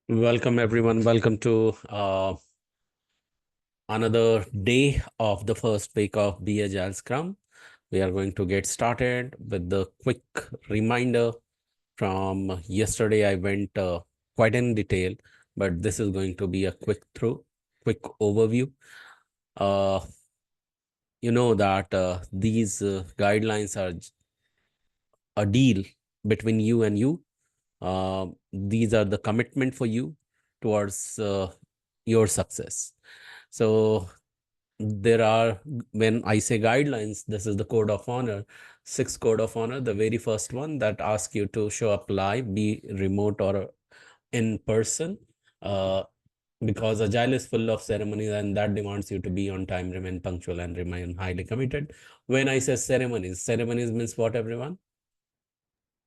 Welcome, everyone. Welcome to another day of the first week of Be Agile Scrum. We are going to get started with the quick reminder from yesterday. I went quite in detail, but this is going to be a quick overview. Uh, you know that these guidelines are a deal between you and you. These are the commitment for you towards your success. So there are, when I say guidelines, this is the code of honor, 6 code of honor. The very first one that asks you to show up live, be remote or in person, because Agile is full of ceremonies and that demands you to be on time, remain punctual, and remain highly committed. When I say ceremonies means what, everyone?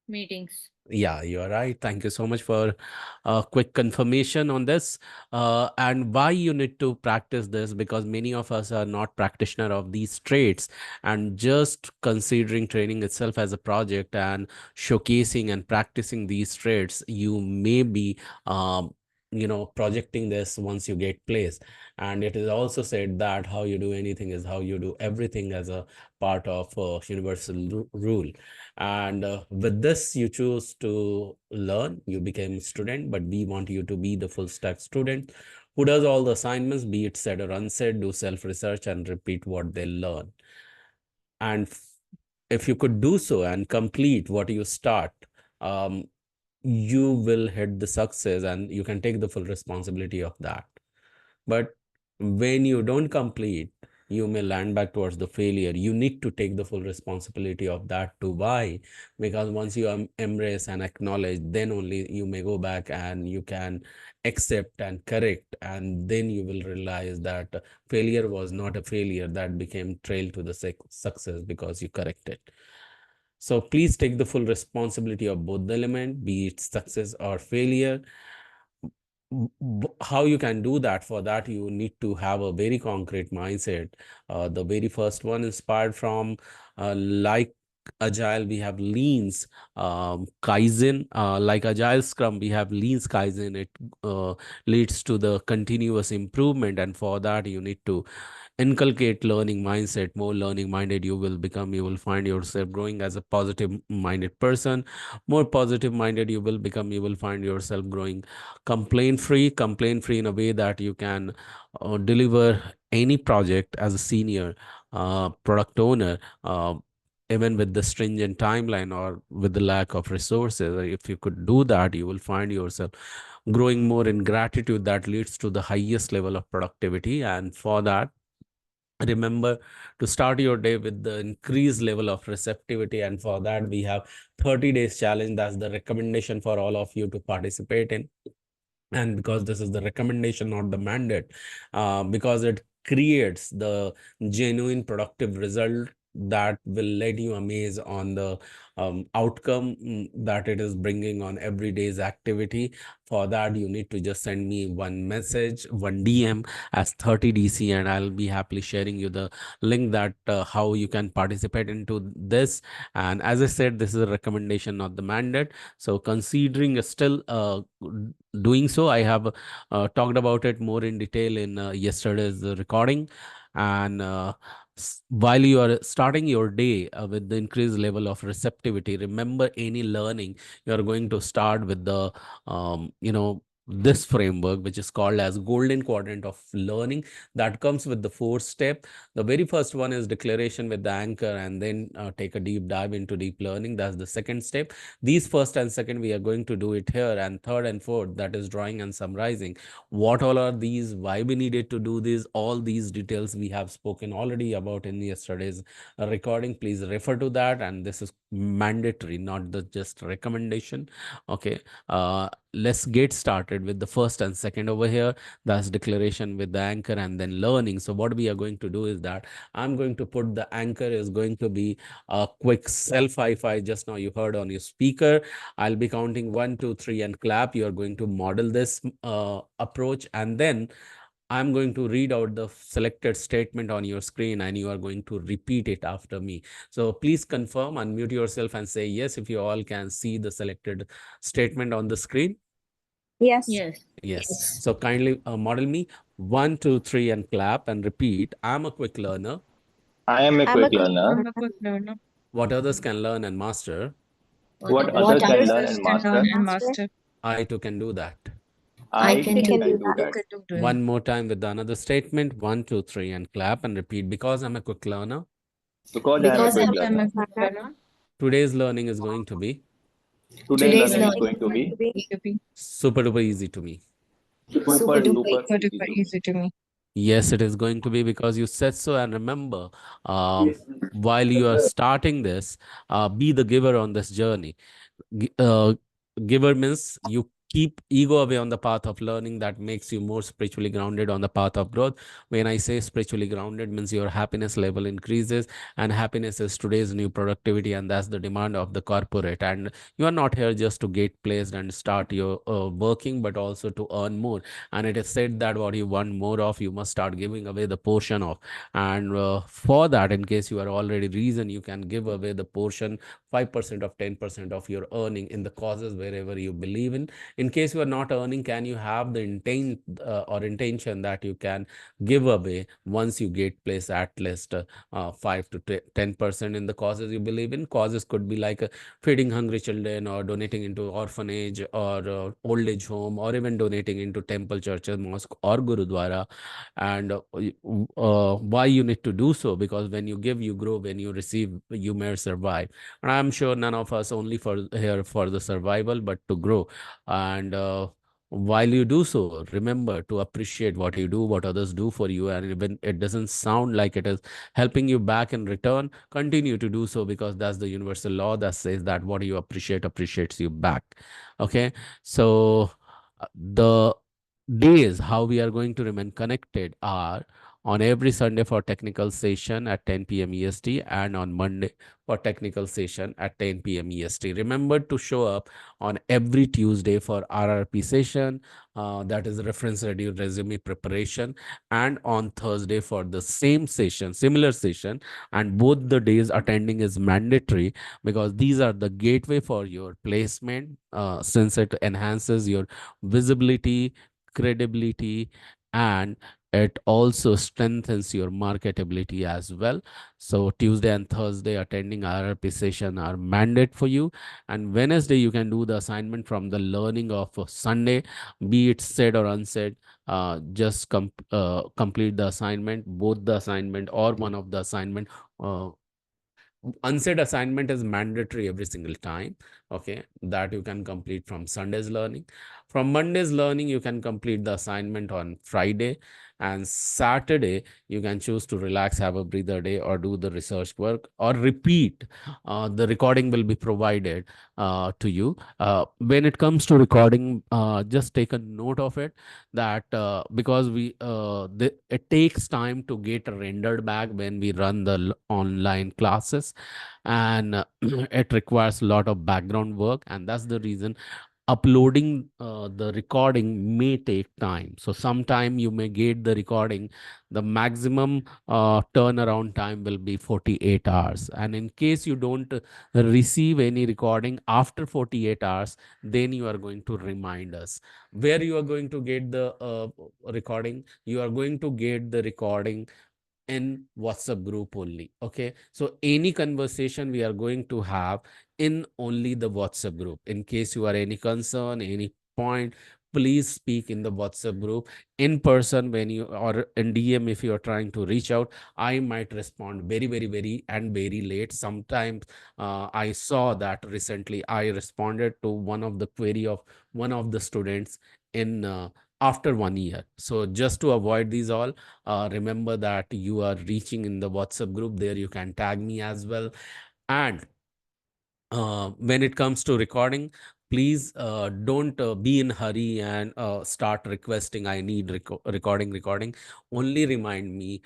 Meetings. Yeah, you are right. Thank you so much for a quick confirmation on this. And why you need to practice this, because many of us are not practitioner of these traits, and just considering training itself as a project and showcasing and practicing these traits, you may be projecting this once you get placed. And it is also said that how you do anything is how you do everything, as a part of universal rule. And with this, you choose to learn, you became student, but we want you to be the full stack student who does all the assignments, be it said or unsaid, do self research and repeat what they learn. And if you could do so and complete what you start, um, you will hit the success and you can take the full responsibility of that. But when you don't complete, you may land back towards the failure. You need to take the full responsibility of that too. Why? Because once you embrace and acknowledge, then only you may go back and you can accept and correct. And then you will realize that failure was not a failure, that became trail to the success because you corrected. So please take the full responsibility of both the element, be it success or failure. How you can do that? For that, you need to have a very concrete mindset. The very first one, inspired from like Agile, we have leans, Kaizen. Like Agile Scrum, we have leans Kaizen. It leads to the continuous improvement, and for that, you need to inculcate learning mindset. More learning minded you will become, you will find yourself growing as a positive minded person. More positive minded you will become, you will find yourself growing complaint free in a way that you can deliver any project as a senior product owner, even with the stringent timeline or with the lack of resources. If you could do that, you will find yourself growing more in gratitude, that leads to the highest level of productivity. And for that, remember to start your day with the increased level of receptivity. And for that, we have 30 days challenge. That's the recommendation for all of you to participate in. And because this is the recommendation, not the mandate, because it creates the genuine productive result that will let you amaze on the outcome that it is bringing on every day's activity. For that, you need to just send me one message, one DM as 30DC, and I'll be happily sharing you the link that how you can participate into this. And as I said, this is a recommendation, not the mandate. So considering still doing so, I have talked about it more in detail in yesterday's recording. And while you are starting your day with the increased level of receptivity, remember, any learning, you are going to start with the this framework, which is called as golden quadrant of learning, that comes with the 4 step. The very first one is declaration with the anchor, and then take a deep dive into deep learning. That's the second step. These first and second, we are going to do it here. And third and fourth, that is drawing and summarizing. What all are these? Why we needed to do this? All these details we have spoken already about in yesterday's recording. Please refer to that. And this is mandatory, not the just recommendation. Okay. Let's get started with the first and second over here. That's declaration with the anchor and then learning. So what we are going to do is that I'm going to put the anchor is going to be a quick self high five. Just now you heard on your speaker. I'll be counting 1, 2, 3 and clap. You are going to model this approach, and then I'm going to read out the selected statement on your screen, and you are going to repeat it after me. So please confirm, unmute yourself and say yes if you all can see the selected statement on the screen. Yes. Yes. Yes. Yes. So kindly model me 1, 2, 3 and clap and repeat. I'm a quick learner. I am a I'm a quick quick learner. I'm a learner. quick learner. What others can learn and master, What What others What others can can others learn learn and can and master, master, master. I too can do that. I I I too too can too do can do that. that. can do that. One more time with another statement. 1, 2, 3 and clap and repeat. Because I'm a quick learner, Because I am a Because quick I'm Because a I'm learner, a quick quick learner, learner. today's learning is going to be today today's learning is Today's learning going is to going be to be going to be super duper easy to me. super super duper duper super easy duper to me. easy to me. Yes, it is going to be because you said so. And remember, while you are starting this, be the giver on this journey. Gi- uh, Giver means you keep ego away on the path of learning that makes you more spiritually grounded on the path of growth. When I say spiritually grounded means your happiness level increases, and happiness is today's new productivity, and that's the demand of the corporate. And you are not here just to get placed and start your working, but also to earn more. And it is said that what you want more of, you must start giving away the portion of. And for that, in case you are already reason, you can give away the portion 5% of 10% of your earning in the causes wherever you believe in case you are not earning, can you have the intent or intention that you can give away once you get placed at least 5 to 10% in the causes you believe in. Causes could be like feeding hungry children, or donating into orphanage, or old age home, or even donating into temple, churches, mosque, or gurudwara. And why you need to do so? Because when you give, you grow. When you receive, you may survive. And I'm sure none of us only for here for the survival, but to grow. And while you do so, remember to appreciate what you do, what others do for you. And even it doesn't sound like it is helping you back in return, continue to do so, because that's the universal law that says that what you appreciate appreciates you back. Okay. So the days how we are going to remain connected are on every Sunday for technical session at 10 p.m. EST, and on Monday for technical session at 10 p.m. EST. Remember to show up on every Tuesday for RRP session, that is reference resume preparation, and on Thursday for the same session, similar session. And both the days attending is mandatory, because these are the gateway for your placement, since it enhances your visibility, credibility, and it also strengthens your marketability as well. So Tuesday and Thursday attending RRP session are mandate for you. And Wednesday you can do the assignment from the learning of Sunday, be it said or unsaid. Just complete the assignment, both the assignment or one of the assignment. uh, Unsaid assignment is mandatory every single time. Okay, that you can complete from Sunday's learning. From Monday's learning, you can complete the assignment on Friday. And Saturday you can choose to relax, have a breather day, or do the research work, or repeat. The recording will be provided to you. When it comes to recording, just take a note of it, that because it takes time to get rendered back when we run the online classes. And it requires a lot of background work, and that's the reason uploading the recording may take time. So sometime you may get the recording, the maximum turnaround time will be 48 hours. And in case you don't receive any recording after 48 hours, then you are going to remind us. Where you are going to get the recording? You are going to get the recording in WhatsApp group only. Okay. So any conversation we are going to have in only the WhatsApp group. In case you are any concern, any point, please speak in the WhatsApp group. In person, when you, or in DM, if you are trying to reach out, I might respond very, very, very, and very late. Sometimes I saw that recently I responded to one of the query of one of the students in after 1 year. So just to avoid these all, remember that you are reaching in the WhatsApp group. There you can tag me as well. And when it comes to recording, please don't be in hurry and start requesting, I need recording. Only remind me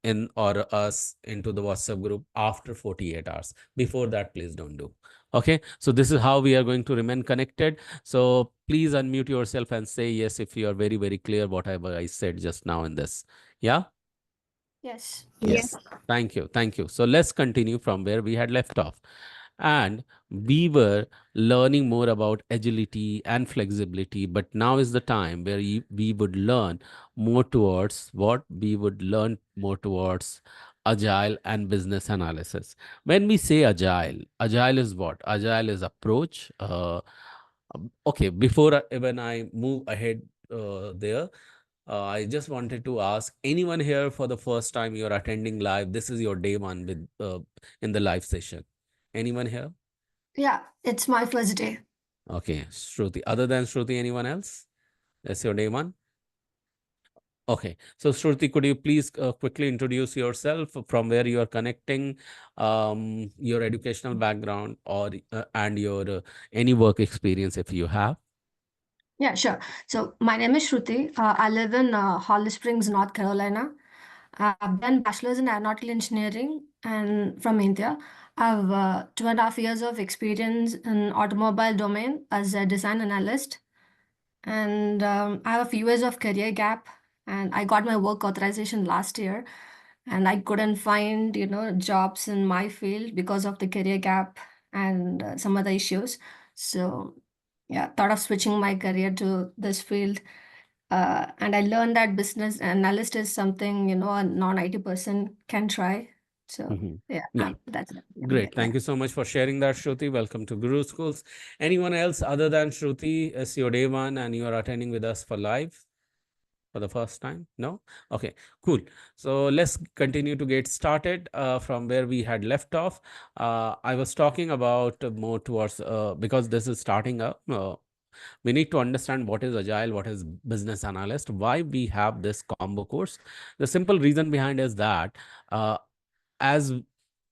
in or us into the WhatsApp group after 48 hours. Before that, please don't do. Okay, so this is how we are going to remain connected. So please unmute yourself and say yes if you are very, very clear whatever I said just now in this. Yeah. Yes. Yes. Thank you. Thank you. So let's continue from where we had left off. and we were learning more about agility and flexibility. But now is the time where we would learn more towards what we would learn more towards agile and business analysis. When we say agile, agile is what? Agile is approach. Okay, before when I move ahead there, I just wanted to ask anyone here for the first time you're attending live. This is your day one with in the live session. Anyone here? Yeah, it's my first day. Okay, Shruti. Other than Shruti, anyone else? That's your day one. Okay, so Shruti, could you please quickly introduce yourself from where you are connecting, your educational background, or and your any work experience if you have? Yeah, sure. So my name is Shruti. I live in Holly Springs, North Carolina. I've done bachelor's in aeronautical engineering and from India. I've 2.5 years of experience in automobile domain as a design analyst. And I have a few years of career gap, and I got my work authorization last year, and I couldn't find, jobs in my field because of the career gap and some other issues. So, yeah, thought of switching my career to this field. And I learned that business analyst is something, a non-IT person can try. So, Mhm. yeah, Yeah. that's it. Great. Yeah. Thank you so much for sharing that, Shruti. Welcome to Guru Schools. Anyone else other than Shruti is your day one and you are attending with us for live for the first time? No? Okay, cool. So let's continue to get started from where we had left off. I was talking about more towards, because this is starting up. We need to understand what is agile, what is business analyst, why we have this combo course. The simple reason behind is that uh, as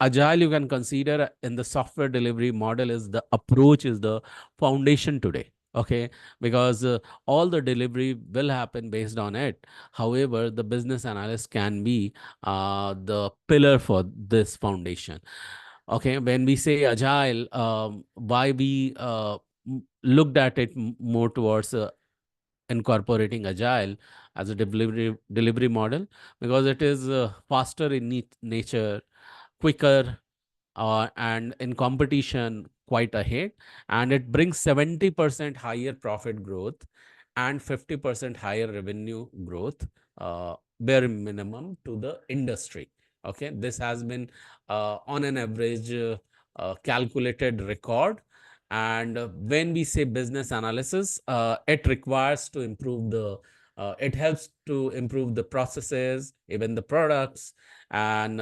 agile you can consider in the software delivery model is the approach is the foundation today. Okay, because all the delivery will happen based on it. However, the business analyst can be the pillar for this foundation. Okay, when we say agile, why we looked at it more towards incorporating agile as a delivery model, because it is faster in nature, quicker, and in competition quite ahead, and it brings 70% higher profit growth and 50% higher revenue growth, bare minimum to the industry. Okay, this has been on an average calculated record. And when we say business analysis, it requires to improve the it helps to improve the processes, even the products, and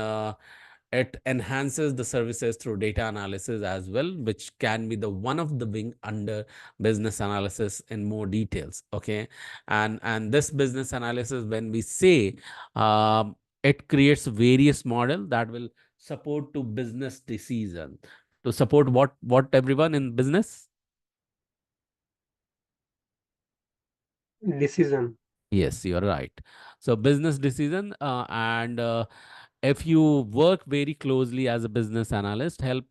it enhances the services through data analysis as well, which can be the one of the wing under business analysis in more details. Okay, and this business analysis, when we say, it creates various model that will support to business decision, to support what everyone in business. Decision. Yes, you're right. So business decision, and if you work very closely as a business analyst, help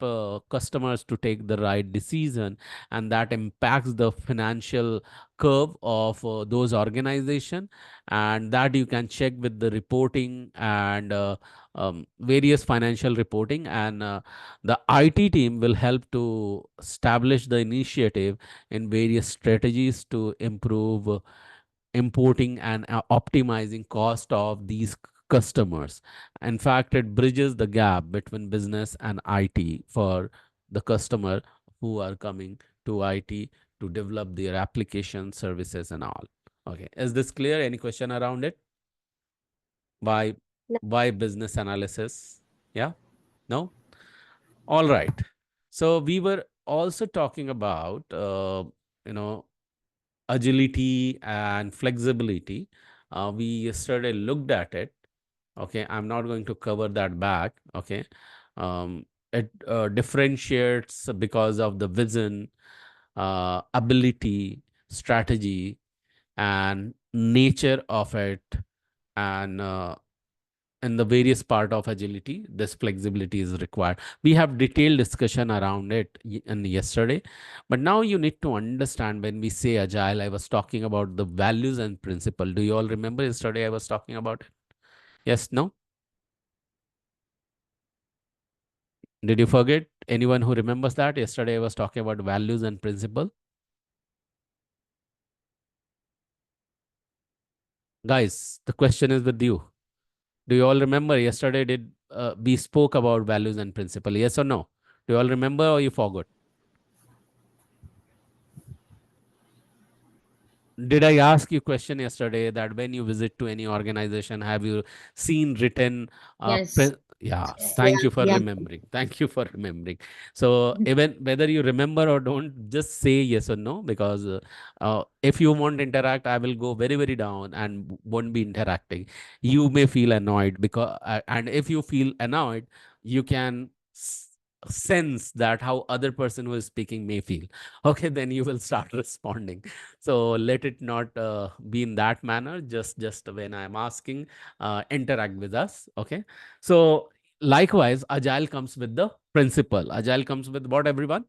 customers to take the right decision, and that impacts the financial curve of those organization, and that you can check with the reporting and various financial reporting, and the IT team will help to establish the initiative in various strategies to improve importing and optimizing cost of these customers. In fact, it bridges the gap between business and IT for the customer who are coming to IT to develop their application services and all. Okay, is this clear? Any question around it? Why why business analysis? Yeah? No? All right. So we were also talking about you know agility and flexibility. We yesterday looked at it. Okay, I'm not going to cover that back. Okay, it differentiates because of the vision, ability, strategy, and nature of it, and in the various part of agility this flexibility is required. We have detailed discussion around it in yesterday, but now you need to understand when we say agile, I was talking about the values and principle. Do you all remember yesterday I was talking about it? Yes, no? Did you forget? Anyone who remembers that? Yesterday I was talking about values and principle. Guys, the question is with you. Do you all remember yesterday did we spoke about values and principle? Yes or no? Do you all remember or you forgot? Did I ask you question yesterday that when you visit to any organization, have you seen written? Yes. Yeah, Yes. thank you for Yeah. remembering. Thank you for remembering. So even whether you remember or don't, just say yes or no, because if you won't interact, I will go very very down and won't be interacting. You may feel annoyed because, and if you feel annoyed, you can sense that how other person who is speaking may feel. Okay, then you will start responding. So let it not be in that manner. Just when I'm asking, interact with us. Okay. So likewise, agile comes with the principle. Agile comes with what, everyone?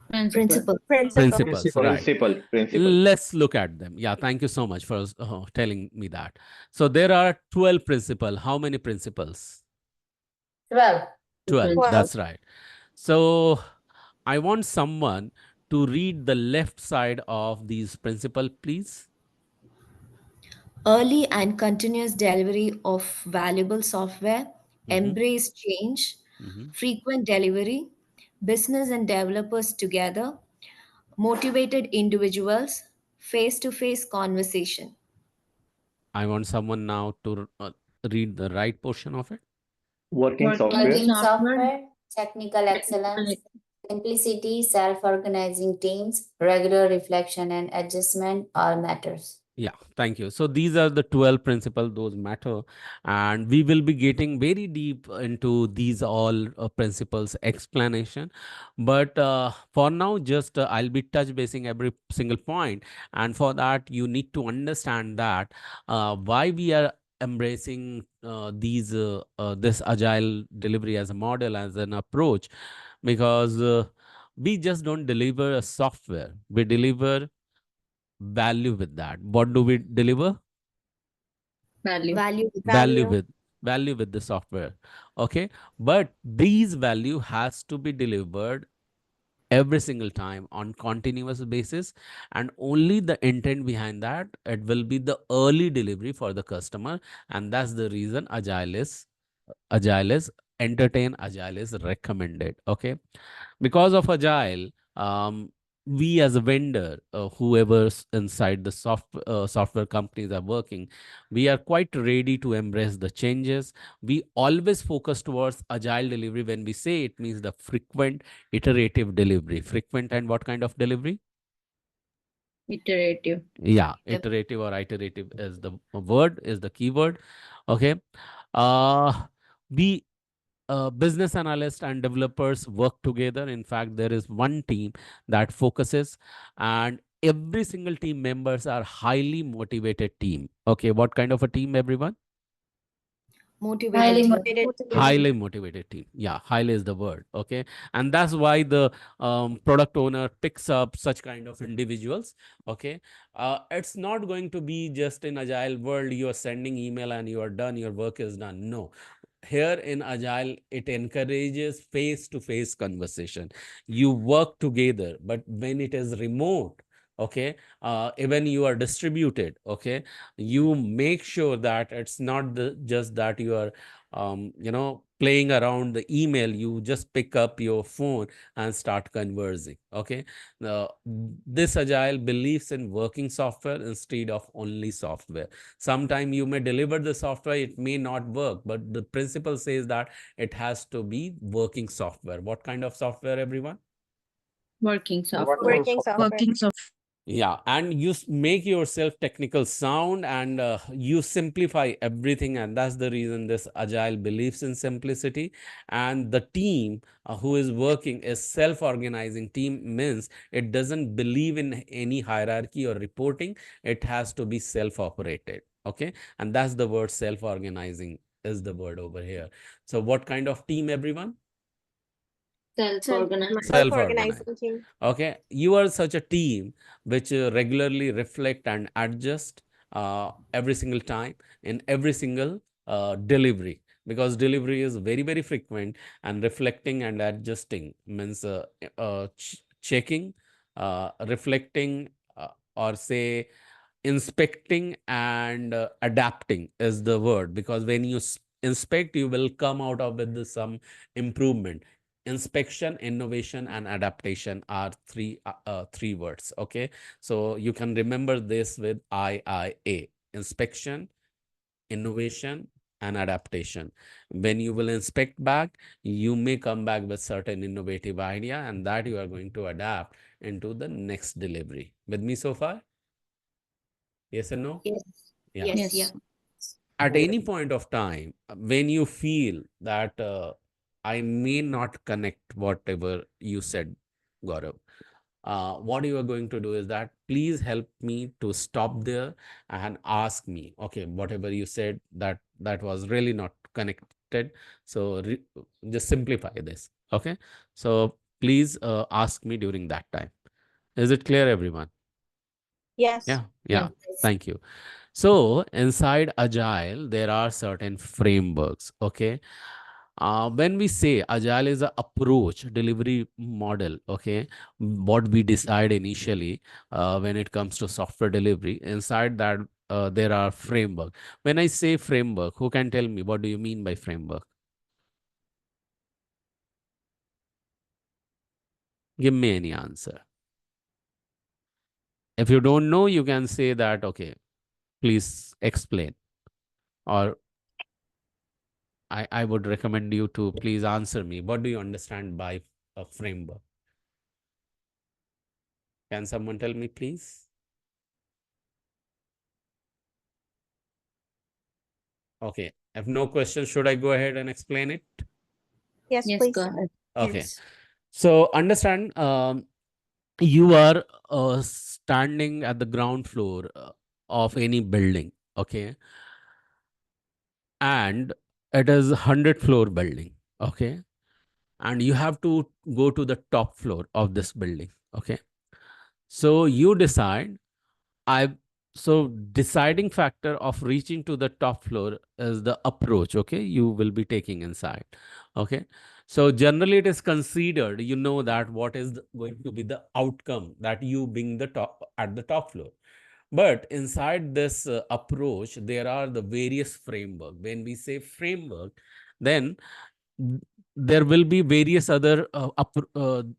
Principal. Principles, right? Principle. Let's look at them. Yeah, thank you so much for telling me that. So there are 12 principles. How many principles? 12. 12. Principal. That's right. So I want someone to read the left side of these principles, please. Early and continuous delivery of valuable software, Mhm, embrace change, mhm. frequent delivery, business and developers together, motivated individuals, face to face conversation. I want someone now to read the right portion of it. Working Working software. Working software. software, technical Technical. excellence, simplicity, self-organizing teams, regular reflection and adjustment all matters. Yeah, thank you. So these are the 12 principles, those matter. And we will be getting very deep into these all principles explanation. But for now, just I'll be touch basing every single point. And for that, you need to understand that why we are embracing this agile delivery as a model, as an approach, because we just don't deliver a software. We deliver value with that. What do we deliver? Value. Value. Value with the software. Okay, but these value has to be delivered every single time on continuous basis, and only the intent behind that, it will be the early delivery for the customer. And that's the reason agile is entertain, agile is recommended. Okay, because of agile, we as a vendor, whoever's inside the software companies are working, we are quite ready to embrace the changes. We always focus towards agile delivery. When we say, it means the frequent iterative delivery. Frequent and what kind of delivery? Iterative. Yeah, iterative or iterative is the word, is the keyword. Okay. We business analysts and developers work together. In fact, there is one team that focuses, and every single team members are highly motivated team. Okay, what kind of a team, everyone? Motivated Highly team. Highly motivated team. Yeah, highly is the word. Okay, and that's why the product owner picks up such kind of individuals. Okay, it's not going to be just in agile world you are sending email and you are done, your work is done. No, here in agile it encourages face to face conversation. You work together, but when it is remote, okay, even you are distributed, okay, you make sure that it's not just that you are playing around the email. You just pick up your phone and start conversing. Okay, uh, this agile believes in working software instead of only software. Sometime you may deliver the software, it may not work, but the principle says that it has to be working software. What kind of software, everyone? Working software. Working software. Yeah, and you make yourself technical sound, and you simplify everything. And that's the reason this agile believes in simplicity. And the team who is working is self-organizing team, means it doesn't believe in any hierarchy or reporting. It has to be self-operated. Okay, and that's the word self-organizing is the word over here. So what kind of team, everyone? Self-organized. Self-organized. Okay, you are such a team which regularly reflect and adjust every single time in every single delivery. because delivery is very, very frequent, and reflecting and adjusting means checking, reflecting, or say inspecting and adapting is the word, because when you inspect, you will come out of with some improvement. Inspection, innovation, and adaptation are three words. Okay, so you can remember this with IIA: inspection, innovation, and adaptation. When you will inspect back, you may come back with certain innovative idea, and that you are going to adapt into the next delivery. With me so far? Yes and no? Yes. Yeah. Yes. Yes. Yeah. At any point of time, when you feel that I may not connect whatever you said, Gaurav, what you are going to do is that please help me to stop there and ask me, okay, whatever you said, that was really not connected. So just simplify this. Okay. So please ask me during that time. Is it clear, everyone? Yes. Yeah. Yeah. Yeah. Thank you. So inside Agile, there are certain frameworks. Okay. When we say Agile is a approach delivery model, okay, what we decide initially when it comes to software delivery, inside that there are framework. When I say framework, who can tell me what do you mean by framework? Give me any answer. If you don't know, you can say that, okay, please explain. Or I would recommend you to please answer me. What do you understand by a framework? Can someone tell me, please? Okay. If no questions, should I go ahead and explain it? Yes, Yes, please. go ahead. Okay. Yes. So understand, you are standing at the ground floor of any building. Okay. And it is 100-floor building. Okay. And you have to go to the top floor of this building. Okay. So you decide I so deciding factor of reaching to the top floor is the approach, okay, you will be taking inside. Okay. So generally it is considered, you know, that what is going to be the outcome that you being the top at the top floor. But inside this approach, there are the various framework. When we say framework, then there will be various other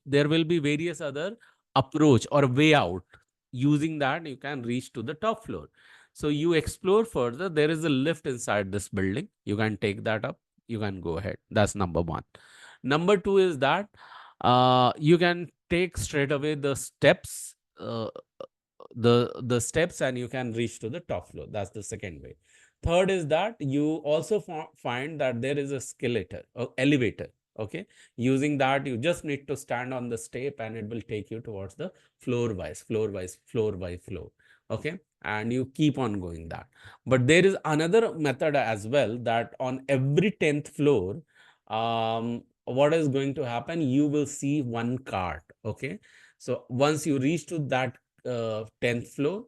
there will be various other approach or way out. Using that, you can reach to the top floor. So you explore further. There is a lift inside this building. You can take that up. You can go ahead. That's number one. Number two is that you can take straight away the steps, the steps, and you can reach to the top floor. That's the second way. Third is that you also find that there is a escalator or elevator. Okay. Using that, you just need to stand on the step and it will take you towards the floor wise, floor by floor. Okay. And you keep on going that. But there is another method as well, that on every 10th floor, what is going to happen? You will see one cart. Okay. So once you reach to that 10th floor,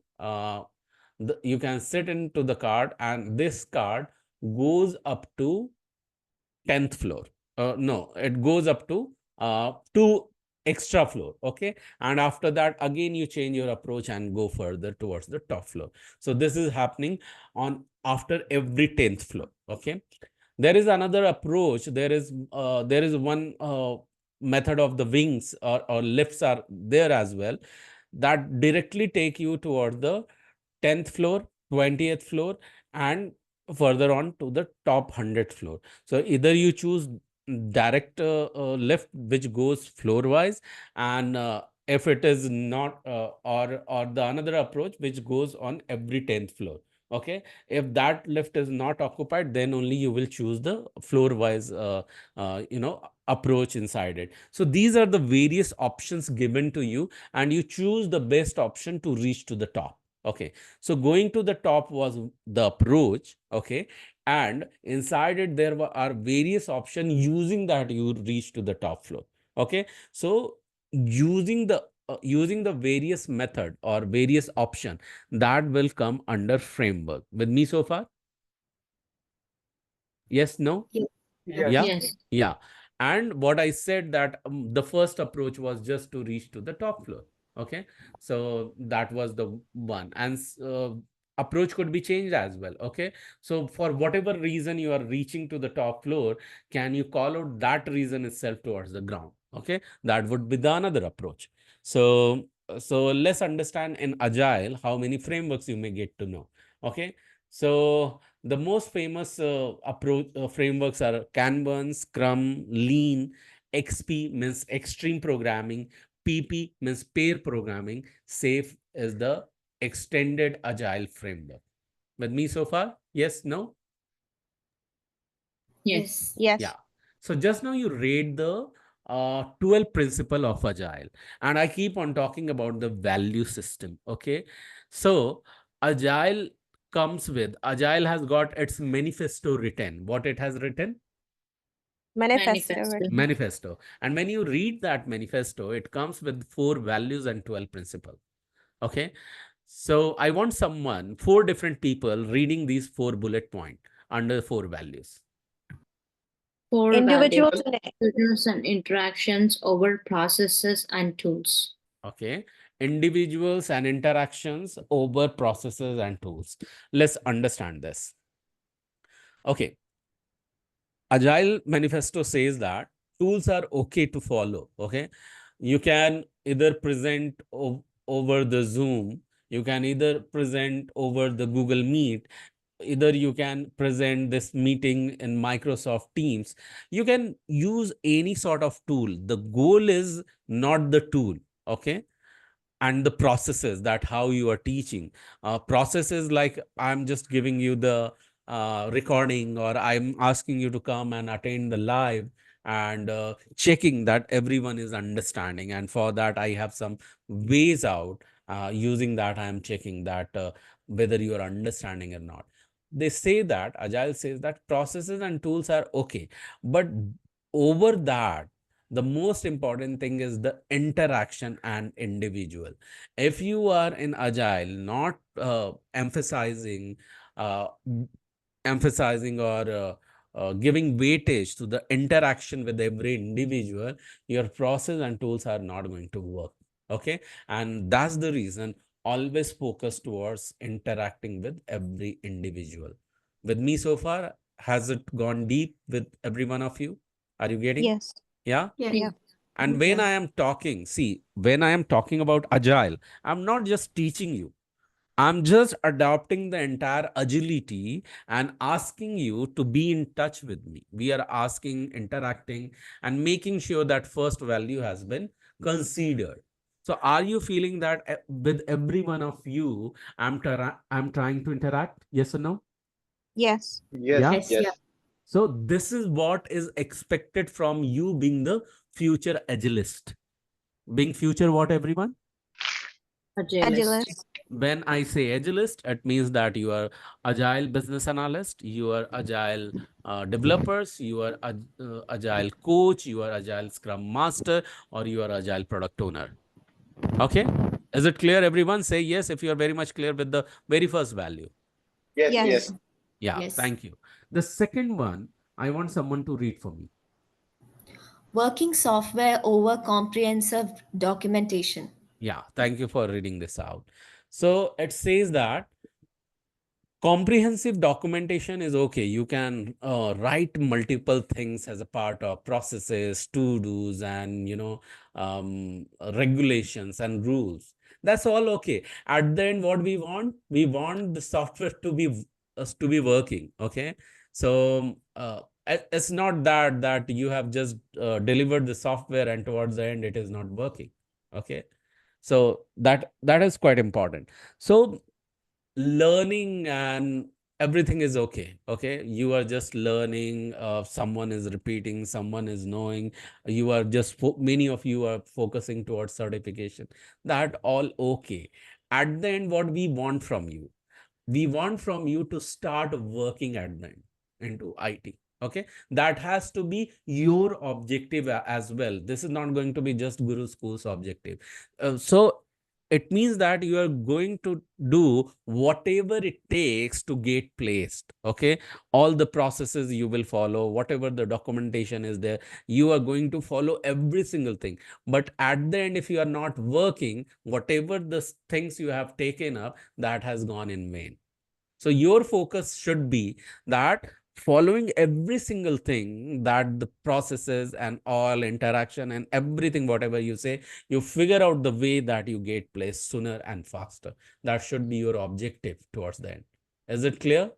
you can sit into the cart, and this cart goes up to 10th floor. No, it goes up to two extra floor. Okay. And after that, again, you change your approach and go further towards the top floor. So this is happening on after every 10th floor. Okay. There is another approach. There is one method of the wings, or lifts are there as well, that directly take you toward the 10th floor, 20th floor, and further on to the top 100th floor. So either you choose direct lift which goes floor wise, and if it is not or the another approach which goes on every 10th floor. Okay. If that lift is not occupied, then only you will choose the floor wise approach inside it. So these are the various options given to you, and you choose the best option to reach to the top. Okay. So going to the top was the approach. Okay. And inside it, there are various options. Using that, you reach to the top floor. Okay. So using the various method or various option, that will come under framework. With me so far? Yes, no? Yes. Yeah. Yes. Yeah. And what I said that the first approach was just to reach to the top floor. Okay. So that was the one. And approach could be changed as well. Okay. So for whatever reason you are reaching to the top floor, can you call out that reason itself towards the ground? Okay. That would be the another approach. So let's understand in Agile how many frameworks you may get to know. Okay. So the most famous approach frameworks are Kanban, Scrum, Lean, XP means extreme programming, PP means pair programming, SAFe is the extended agile framework. With me so far? Yes, no? Yes. Yeah. So just now you read the 12 principle of agile, and I keep on talking about the value system. Okay. So agile has got its manifesto written. What it has written? Manifesto. Manifesto. And when you read that manifesto, it comes with 4 values and 12 principles. Okay. So I want four different people reading these 4 bullet points under 4 values. For Individuals valuable and users and interactions over processes and tools. Okay. Individuals and interactions over processes and tools. Let's understand this. Okay. Agile Manifesto says that tools are okay to follow. Okay. You can either present over the Zoom, you can either present over the Google Meet, either you can present this meeting in Microsoft Teams. You can use any sort of tool. The goal is not the tool. Okay. And the processes that how you are teaching processes like I'm just giving you the recording, or I'm asking you to come and attend the live, and checking that everyone is understanding, and for that I have some ways out. Using that I am checking that whether you are understanding or not. They say that agile says that processes and tools are okay, but over that the most important thing is the interaction and individual. If you are in agile not uh, emphasizing or giving weightage to the interaction with every individual, your process and tools are not going to work. Okay. And that's the reason always focus towards interacting with every individual. With me so far, has it gone deep with every one of you? Are you getting? yes. Yeah. Yeah. And when I am talking, see, when I am talking about agile, I'm not just teaching you. I'm just adopting the entire agility and asking you to be in touch with me. We are asking, interacting, and making sure that first value has been considered. So, are you feeling that with every one of you, I'm trying to interact? Yes or no? Yes. Yeah. Yes. Yeah. So this is what is expected from you being the future agilist. Being future what, everyone? Agilist. Agilist. When I say agilist, it means that you are agile business analyst, you are agile developers, you are agile coach, you are agile scrum master, or you are agile product owner. Okay. Is it clear, everyone? Say yes if you are very much clear with the very first value. Yes. Yeah, Yes. thank you. The second one, I want someone to read for me. Working software over comprehensive documentation. Yeah, thank you for reading this out. So it says that comprehensive documentation is okay. You can write multiple things as a part of processes, to-dos, and regulations and rules. That's all okay. At the end, what we want the software to be working. Okay, so it's not that you have just delivered the software and towards the end it is not working. Okay, so that is quite important. So learning and everything is okay. Okay, you are just learning, someone is repeating, someone is knowing, you are just many of you are focusing towards certification. That all okay. At the end, what we want from you to start working at the end into IT. Okay, that has to be your objective as well. This is not going to be just Guru School's objective. So it means that you are going to do whatever it takes to get placed. Okay, all the processes you will follow, whatever the documentation is there, you are going to follow every single thing. But at the end, if you are not working, whatever the things you have taken up, that has gone in vain. So your focus should be that following every single thing, that the processes and all interaction and everything, whatever you say, you figure out the way that you get placed sooner and faster. That should be your objective towards the end. Is it clear,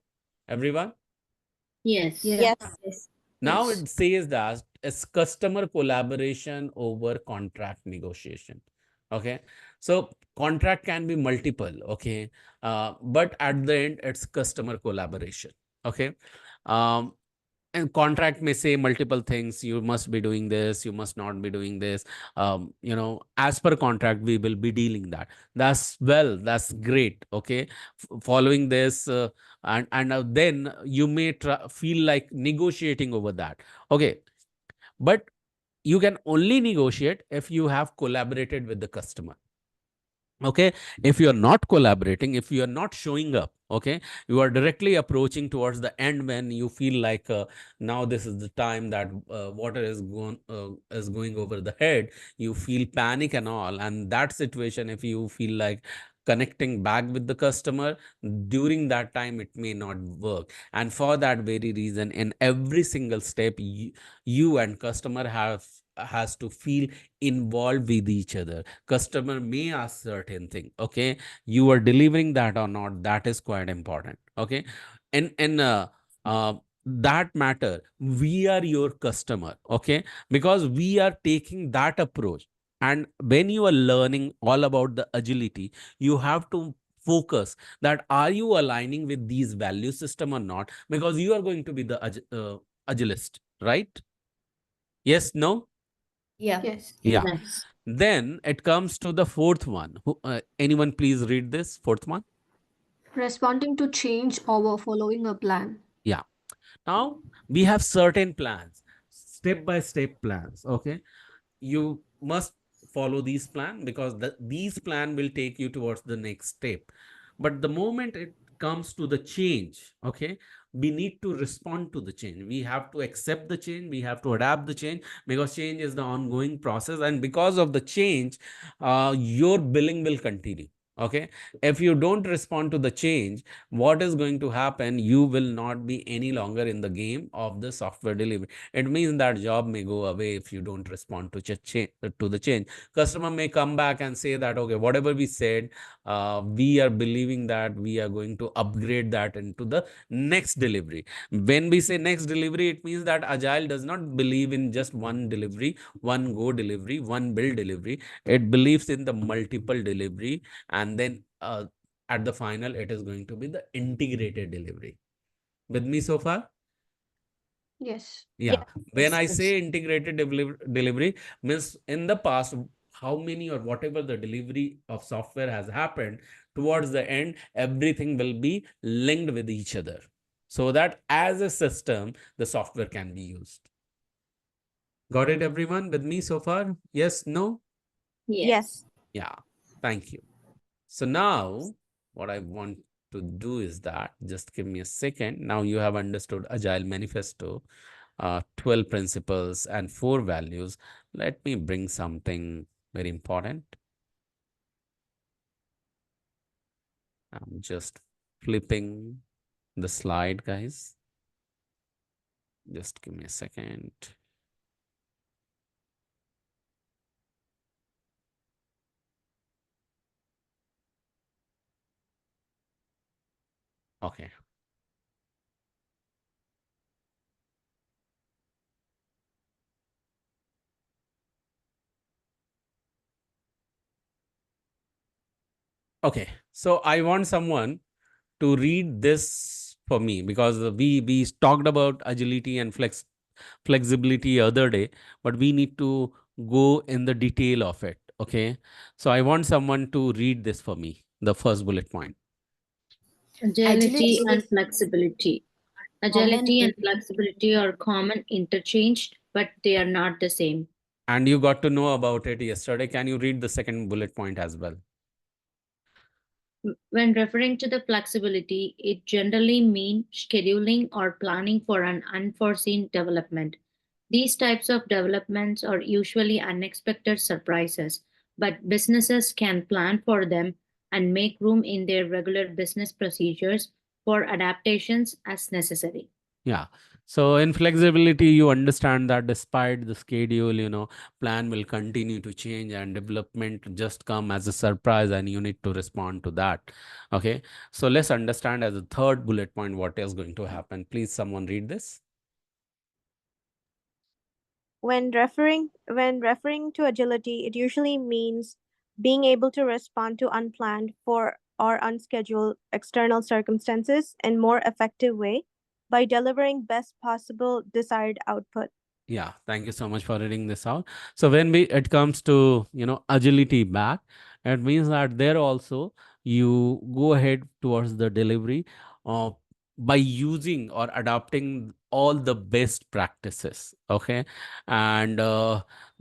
everyone? Yes. Yes. Yes. Now Yes. it says that it's customer collaboration over contract negotiation. Okay. So contract can be multiple. Okay. But at the end, it's customer collaboration. Okay. Um, and contract may say multiple things. You must be doing this, you must not be doing this. As per contract, we will be dealing that. That's great. Okay. Following this, and then you may feel like negotiating over that. Okay. But you can only negotiate if you have collaborated with the customer. Okay, if you are not collaborating, if you are not showing up, okay, you are directly approaching towards the end when you feel like now this is the time that water is going over the head, you feel panic and all, and that situation, if you feel like connecting back with the customer during that time, it may not work. And for that very reason, in every single step, you and customer has to feel involved with each other. Customer may ask certain thing. Okay, you are delivering that or not, that is quite important. Okay, and that matter, we are your customer. Okay, because we are taking that approach. And when you are learning all about the agility, you have to focus that are you aligning with these value system or not, because you are going to be the agilist, right? Yes, no? Yeah. Yes. Yeah. Yes. Then it comes to the fourth one. Anyone please read this fourth one? Responding to change over following a plan. Yeah. Now we have certain plans, step by step plans. Okay. You must follow these plan, because these plan will take you towards the next step. But the moment it comes to the change, okay, we need to respond to the change. We have to accept the change, we have to adapt the change, because change is the ongoing process. And because of the change, your billing will continue. Okay, if you don't respond to the change, what is going to happen, you will not be any longer in the game of the software delivery. It means that job may go away if you don't respond to the change. Customer may come back and say that, okay, whatever we said, we are believing that we are going to upgrade that into the next delivery. When we say next delivery, it means that Agile does not believe in just one delivery, one go delivery, one build delivery. It believes in the multiple delivery, and then at the final, it is going to be the integrated delivery. With me so far? Yes. Yeah. When I Yes. say integrated delivery, means in the past, how many or whatever the delivery of software has happened, towards the end, everything will be linked with each other, so that as a system, the software can be used. Got it, everyone? With me so far? Yes, no? Yes. Yeah. Thank you. So now what I want to do is that, just give me a second. Now you have understood Agile Manifesto, 12 principles and 4 values. Let me bring something very important. I'm just flipping the slide, guys. Just give me a second. Okay. Okay. So I want someone to read this for me, because we talked about agility and flexibility other day, but we need to go in the detail of it. Okay, so I want someone to read this for me, the first bullet point. Agility Agility and is flexibility. common Agility and in flexibility are common interchanged, but they are not the same. And you got to know about it yesterday. Can you read the second bullet point as well? When referring to the flexibility, it generally means scheduling or planning for an unforeseen development. These types of developments are usually unexpected surprises, but businesses can plan for them and make room in their regular business procedures for adaptations as necessary. Yeah. So in flexibility, you understand that despite the schedule, plan will continue to change and development just come as a surprise and you need to respond to that. Okay. So let's understand as a third bullet point what is going to happen. Please, someone read this. When referring to agility, it usually means being able to respond to unplanned or unscheduled external circumstances in more effective way by delivering best possible desired output. Yeah, thank you so much for reading this out. So when it comes to, agility back, it means that there also you go ahead towards the delivery uh, by using or adopting all the best practices. Okay. And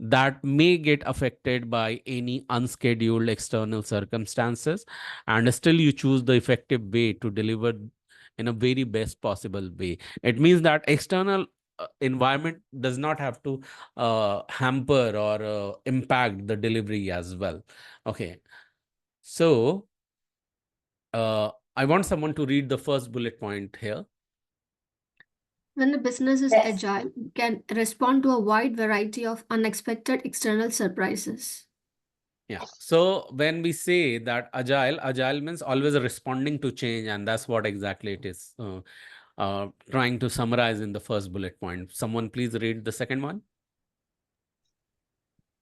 that may get affected by any unscheduled external circumstances. And still you choose the effective way to deliver in a very best possible way. It means that external environment does not have to hamper or impact the delivery as well. Okay. So I want someone to read the first bullet point here. When the business is Yes. agile, it can respond to a wide variety of unexpected external surprises. Yeah. So when we say that agile means always responding to change, and that's what exactly it is. Trying to summarize in the first bullet point. Someone please read the second one.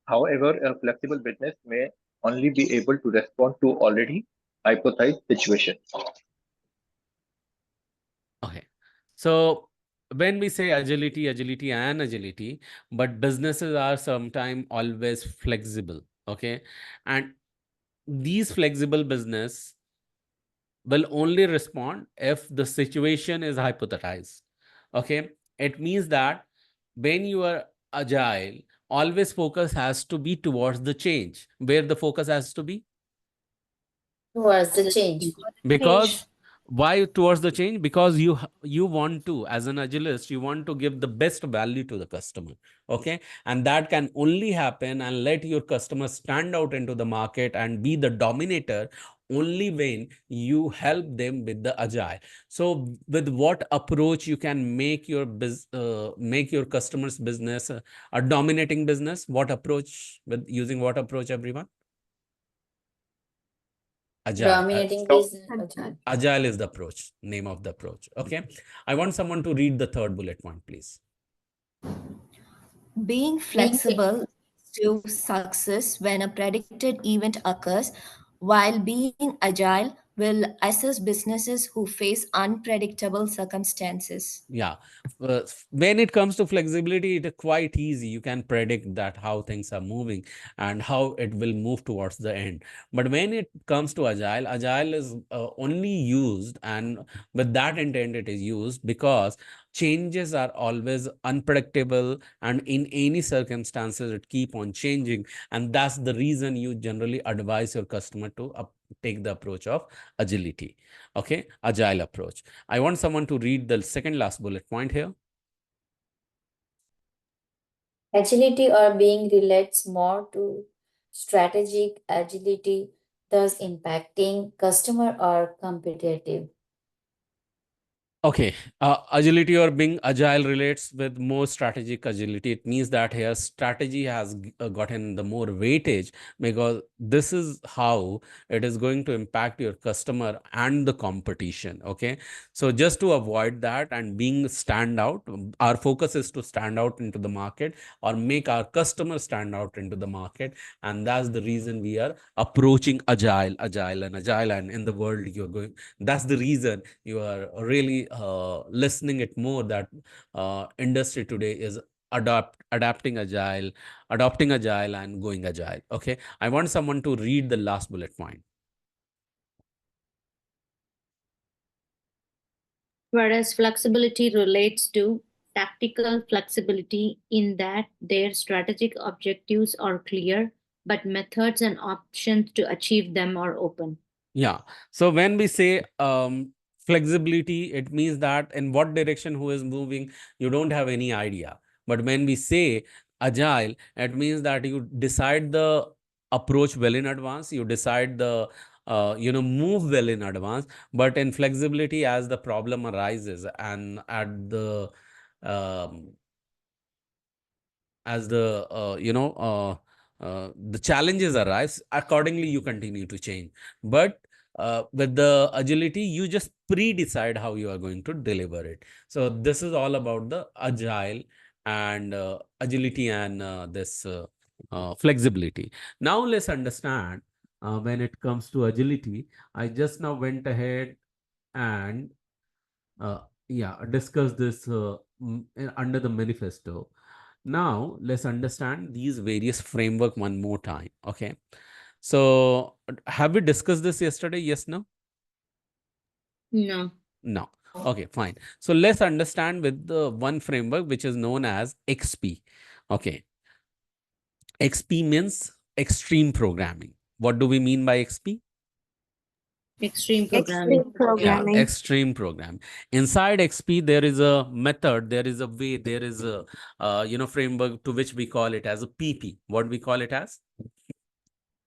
However, a flexible business may only be able to respond to already hypothesized situations. Okay. So when we say agility, but businesses are sometimes always flexible. Okay. And these flexible business will only respond if the situation is hypothesized. Okay. It means that when you are agile, always focus has to be towards the change. Where the focus has to be? Towards the change. Because why towards the change? Because you want to, as an agilist, you want to give the best value to the customer. Okay. And that can only happen and let your customer stand out into the market and be the dominator only when you help them with the agile. So with what approach you can make your make your customer's business a dominating business? What approach? With using what approach, everyone? Agile. Dominating business. Agile. Agile is the approach, name of the approach. Okay. I want someone to read the third bullet point, please. Being flexible to success when a predicted event occurs, while being agile will assess businesses who face unpredictable circumstances. Yeah. When it comes to flexibility, it is quite easy. You can predict that how things are moving and how it will move towards the end. But when it comes to agile is only used, and with that intent it is used because changes are always unpredictable, and in any circumstances it keep on changing. And that's the reason you generally advise your customer to take the approach of agility. Okay. Agile approach. I want someone to read the second last bullet point here. Agility or being relates more to strategic agility, thus impacting customer or competitive. Okay, agility or being agile relates with more strategic agility. It means that here strategy has gotten the more weightage because this is how it is going to impact your customer and the competition. Okay, so just to avoid that and being stand out, our focus is to stand out into the market or make our customers stand out into the market, and that's the reason we are approaching agile, and in the world you're going. That's the reason you are really listening it more that industry today is adopting agile and going agile. Okay, I want someone to read the last bullet point. Whereas flexibility relates to tactical flexibility in that their strategic objectives are clear, but methods and options to achieve them are open. Yeah. So when we say flexibility, it means that in what direction who is moving, you don't have any idea. But when we say agile, it means that you decide the approach well in advance, you decide the move well in advance. But in flexibility, as the problem arises and at the um, as the challenges arise, accordingly you continue to change. But with the agility, you just pre-decide how you are going to deliver it. So this is all about the agile and agility and this flexibility. Now let's understand, when it comes to agility, I just now went ahead and uh, yeah, discuss this under the manifesto. Now, let's understand these various framework one more time. Okay. So, have we discussed this yesterday? Yes, no? No. No. Okay, fine. So, let's understand with the one framework which is known as XP. Okay. XP means extreme programming. What do we mean by XP? Extreme Extreme programming. Yeah, programming. extreme program. Inside XP, there is a method, there is a way, there is a framework to which we call it as a PP. What we call it as?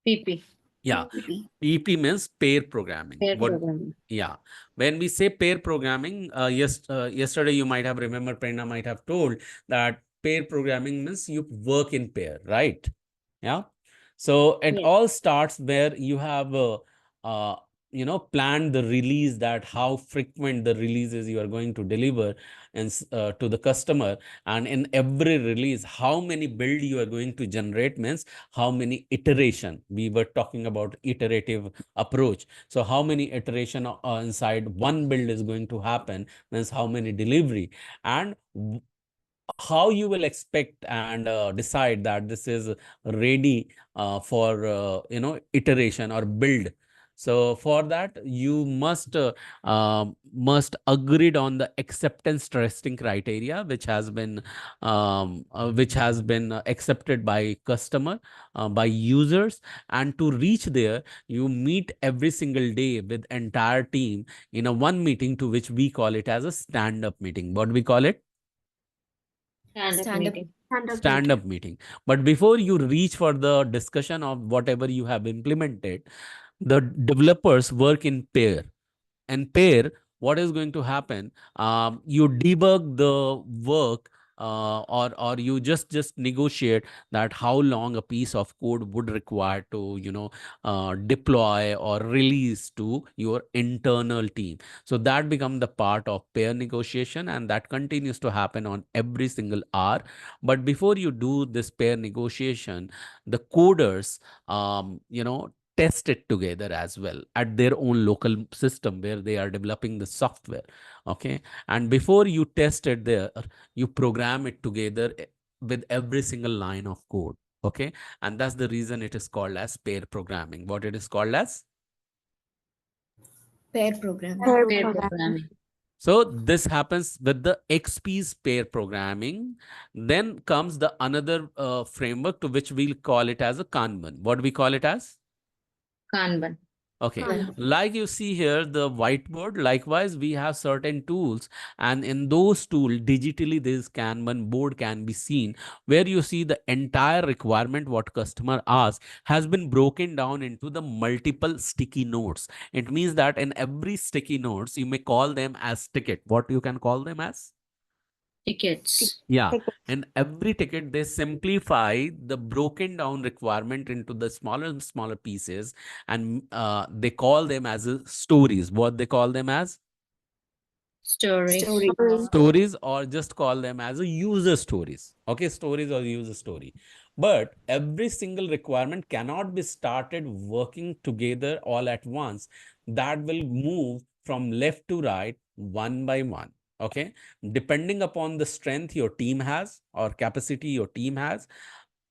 PP. Yeah, PP. PP means pair programming. Pair What? programming. Yeah, when we say pair programming, yesterday you might have remembered, Prerna might have told that pair programming means you work in pair, right? Yeah. So it Yes. all starts where you have uh, planned the release, that how frequent the releases you are going to deliver and to the customer, and in every release how many build you are going to generate, means how many iteration. We were talking about iterative approach. So how many iteration inside one build is going to happen, means how many delivery, and how you will expect and decide that this is ready for iteration or build. So for that you must agreed on the acceptance testing criteria, which has been accepted by customer, by users. And to reach there, you meet every single day with entire team in a one meeting, to which we call it as a stand up meeting. What we call it? Stand-up Stand up. meeting. Stand-up Stand up meeting. meeting. But before you reach for the discussion of whatever you have implemented, the developers work in pair. And pair, what is going to happen? You debug the work, or you just negotiate that how long a piece of code would require to deploy or release to your internal team. So that become the part of pair negotiation, and that continues to happen on every single hour. But before you do this pair negotiation, the coders test it together as well at their own local system where they are developing the software. Okay. And before you test it there, you program it together with every single line of code. Okay. And that's the reason it is called as pair programming. What it is called as? Pair programming. Pair Pair programming. programming. So this happens with the XP's pair programming. Then comes the another framework to which we'll call it as a Kanban. What we call it as? Kanban. Okay, Kanban. like you see here, the whiteboard, likewise, we have certain tools, and in those tools, digitally, this Kanban board can be seen, where you see the entire requirement what customer asks has been broken down into the multiple sticky notes. It means that in every sticky notes, you may call them as ticket. What you can call them as? Tickets. Yeah, Tickets. and every ticket they simplify the broken down requirement into the smaller and smaller pieces, and they call them as stories. What they call them as? Stories. Story. Stories, or just call them as a user stories. Okay, stories or user story. But every single requirement cannot be started working together all at once. That will move from left to right one by one. Okay, depending upon the strength your team has or capacity your team has,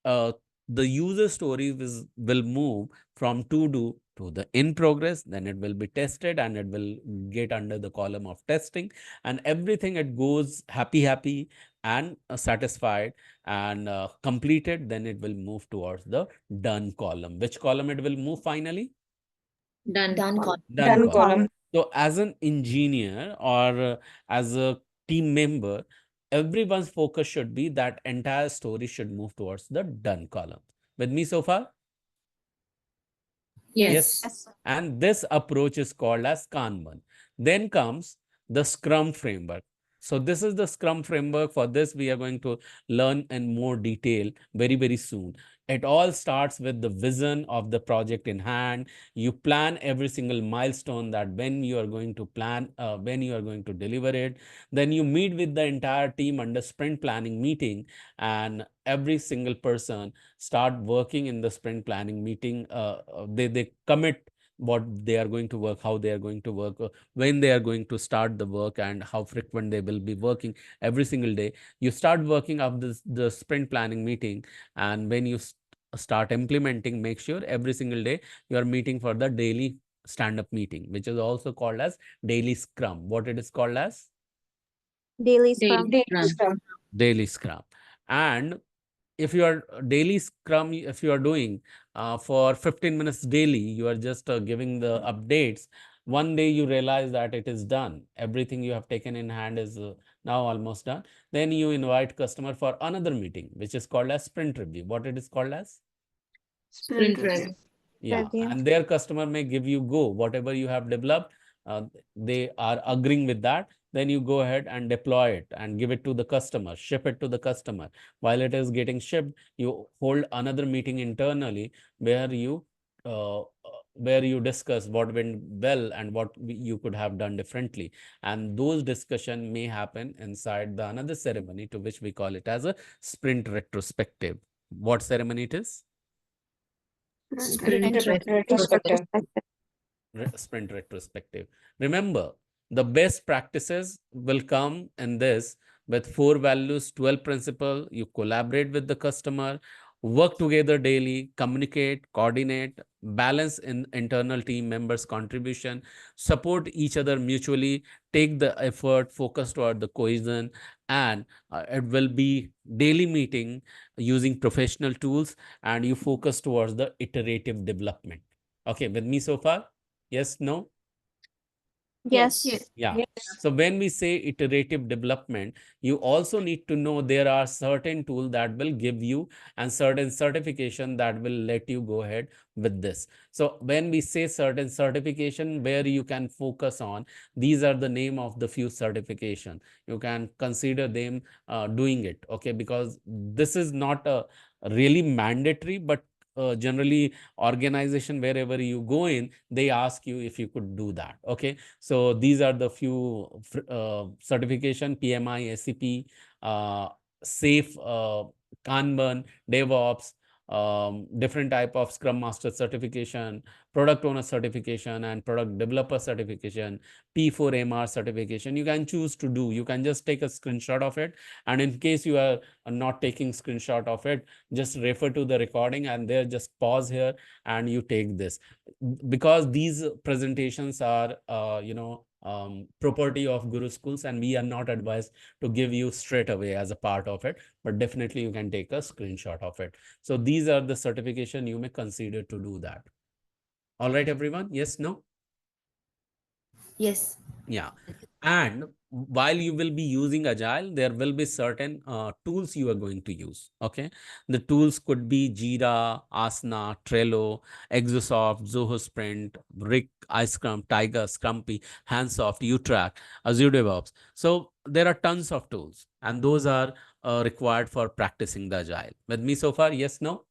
uh, the user story will move from to do to the in progress, then it will be tested and it will get under the column of testing, and everything it goes happy and satisfied and completed, then it will move towards the done column. Which column it will move finally? Done. Done column. Done column. So as an engineer or as a team member, everyone's focus should be that entire story should move towards the done column. With me so far? Yes. Yes. And this approach is called as Kanban. Then comes the Scrum framework. So this is the Scrum framework. For this, we are going to learn in more detail very, very soon. It all starts with the vision of the project in hand. You plan every single milestone that when you are going to plan, when you are going to deliver it. Then you meet with the entire team under sprint planning meeting, and every single person start working in the sprint planning meeting. They commit what they are going to work, how they are going to work, when they are going to start the work, and how frequent they will be working every single day. You start working of the sprint planning meeting, and when you start implementing, make sure every single day you are meeting for the daily stand-up meeting, which is also called as daily scrum. What it is called as? Daily Daily Scrum. Scrum. Daily scrum. And if you are daily scrum, if you are doing for 15 minutes daily, you are just giving the updates. One day you realize that it is done, everything you have taken in hand is now almost done. Then you invite customer for another meeting, which is called as sprint review. What it is called as? Sprint review. Yeah, Review. and their customer may give you go, whatever you have developed, they are agreeing with that. Then you go ahead and deploy it and give it to the customer, ship it to the customer. While it is getting shipped, you hold another meeting internally where you discuss what went well and what you could have done differently. And those discussion may happen inside the another ceremony, to which we call it as a sprint retrospective. What ceremony it is? Sprint Retrospective. Sprint retrospective. Remember, the best practices will come in this with 4 values, 12 principle. You collaborate with the customer, work together daily, communicate, coordinate, balance in internal team members' contribution, support each other mutually, take the effort, focus toward the cohesion, and it will be daily meeting using professional tools, and you focus towards the iterative development. Okay, with me so far? Yes, no? Yes. Yeah. So when we say iterative development, you also need to know there are certain tools that will give you and certain certification that will let you go ahead with this. So when we say certain certification where you can focus on, these are the name of the few certification. You can consider them doing it, okay? Because this is not a really mandatory, but generally organization wherever you go in, they ask you if you could do that, okay? So these are the few certification: PMI, SCP, SAFE, Kanban, DevOps, different type of Scrum Master certification, Product Owner certification, and Product Developer certification, P4MR certification. You can choose to do. You can just take a screenshot of it. And in case you are not taking screenshot of it, just refer to the recording and there just pause here and you take this, because these presentations are property of Guru Schools, and we are not advised to give you straight away as a part of it, but definitely you can take a screenshot of it. So these are the certification you may consider to do that. All right, everyone? Yes, no? Yes. Yeah. And while you will be using Agile, there will be certain tools you are going to use. Okay. The tools could be Jira, Asana, Trello, Exosoft, Zoho Sprint, Rick, iScrum, Tiger, Scrumpy, Handsoft, UTrack, Azure DevOps. So there are tons of tools, and those are required for practicing the Agile. With me so far? Yes, no?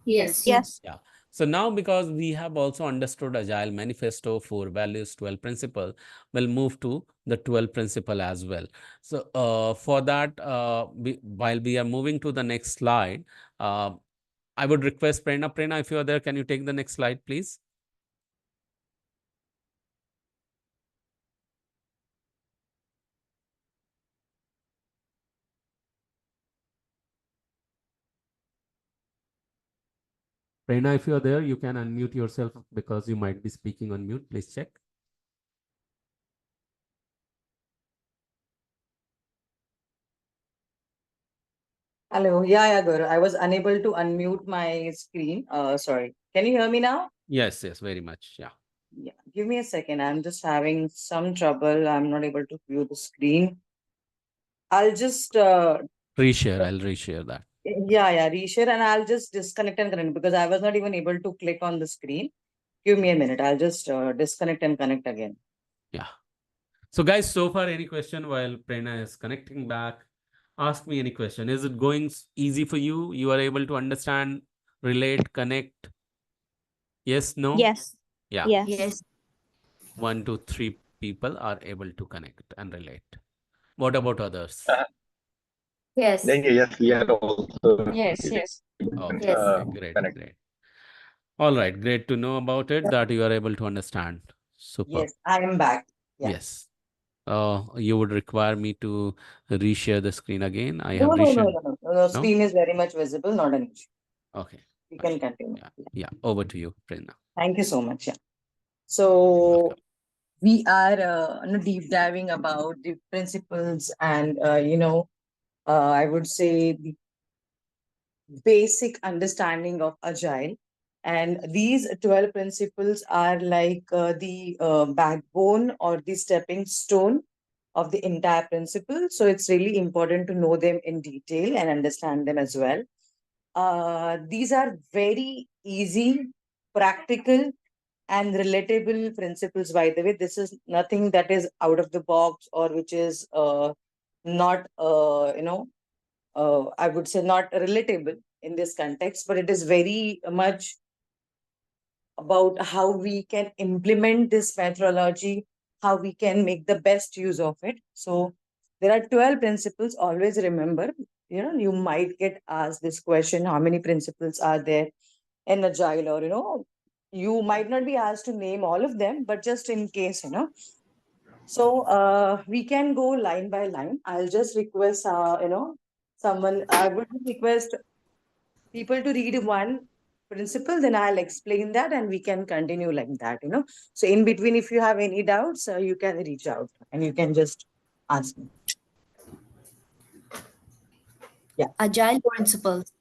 Yes. Yes. Yeah. So now, because we have also understood Agile Manifesto, 4 values, 12 principle, we'll move to the 12 principle as well. So for that, while we are moving to the next slide, I would request Prerna. Prerna, if you are there, can you take the next slide, please? Prerna, if you are there, you can unmute yourself because you might be speaking on mute. Please check. Hello. Yeah, Guru. I was unable to unmute my screen. Sorry. Can you hear me now? Yes, yes, very much. Yeah. Yeah, give me a second. I'm just having some trouble. I'm not able to view the screen. I'll just Reshare. I'll reshare that. yeah, reshare, and I'll just disconnect and connect because I was not even able to click on the screen. Give me a minute. I'll just disconnect and connect again. Yeah. So guys, so far any question while Prerna is connecting back? Ask me any question. Is it going easy for you? You are able to understand, relate, connect? Yes, no? Yes. Yeah. Yes. Yes. 1 to 3 people are able to connect and relate. What about others? Yes. Then yes, we are also Yes, yes. Okay, Yes. okay, great, connect. great. All right, great to know about it that you are able to understand. Super. Yes, I am back. Yeah. Yes. You would require me to reshare the screen again. I No, have no, no, reshared. no, no. The screen is very much visible, not an issue. Okay. We Fine. can continue. Yeah. Yeah. Over to you, Prerna. Thank you so much. Yeah. So Welcome. we are deep diving about the principles and I would say the basic understanding of agile, and these 12 principles are like the backbone or the stepping stone of the entire principle. So it's really important to know them in detail and understand them as well. These are very easy, practical, and relatable principles. By the way, this is nothing that is out of the box or which is not I would say not relatable in this context, but it is very much about how we can implement this methodology, how we can make the best use of it. So there are 12 principles. Always remember, you might get asked this question, how many principles are there in agile, or you might not be asked to name all of them, but just in case. So we can go line by line. I'll just request someone, I would request people to read one principle, then I'll explain that and we can continue like that. So in between, if you have any doubts, you can reach out and you can just ask me. Yeah. Agile principles.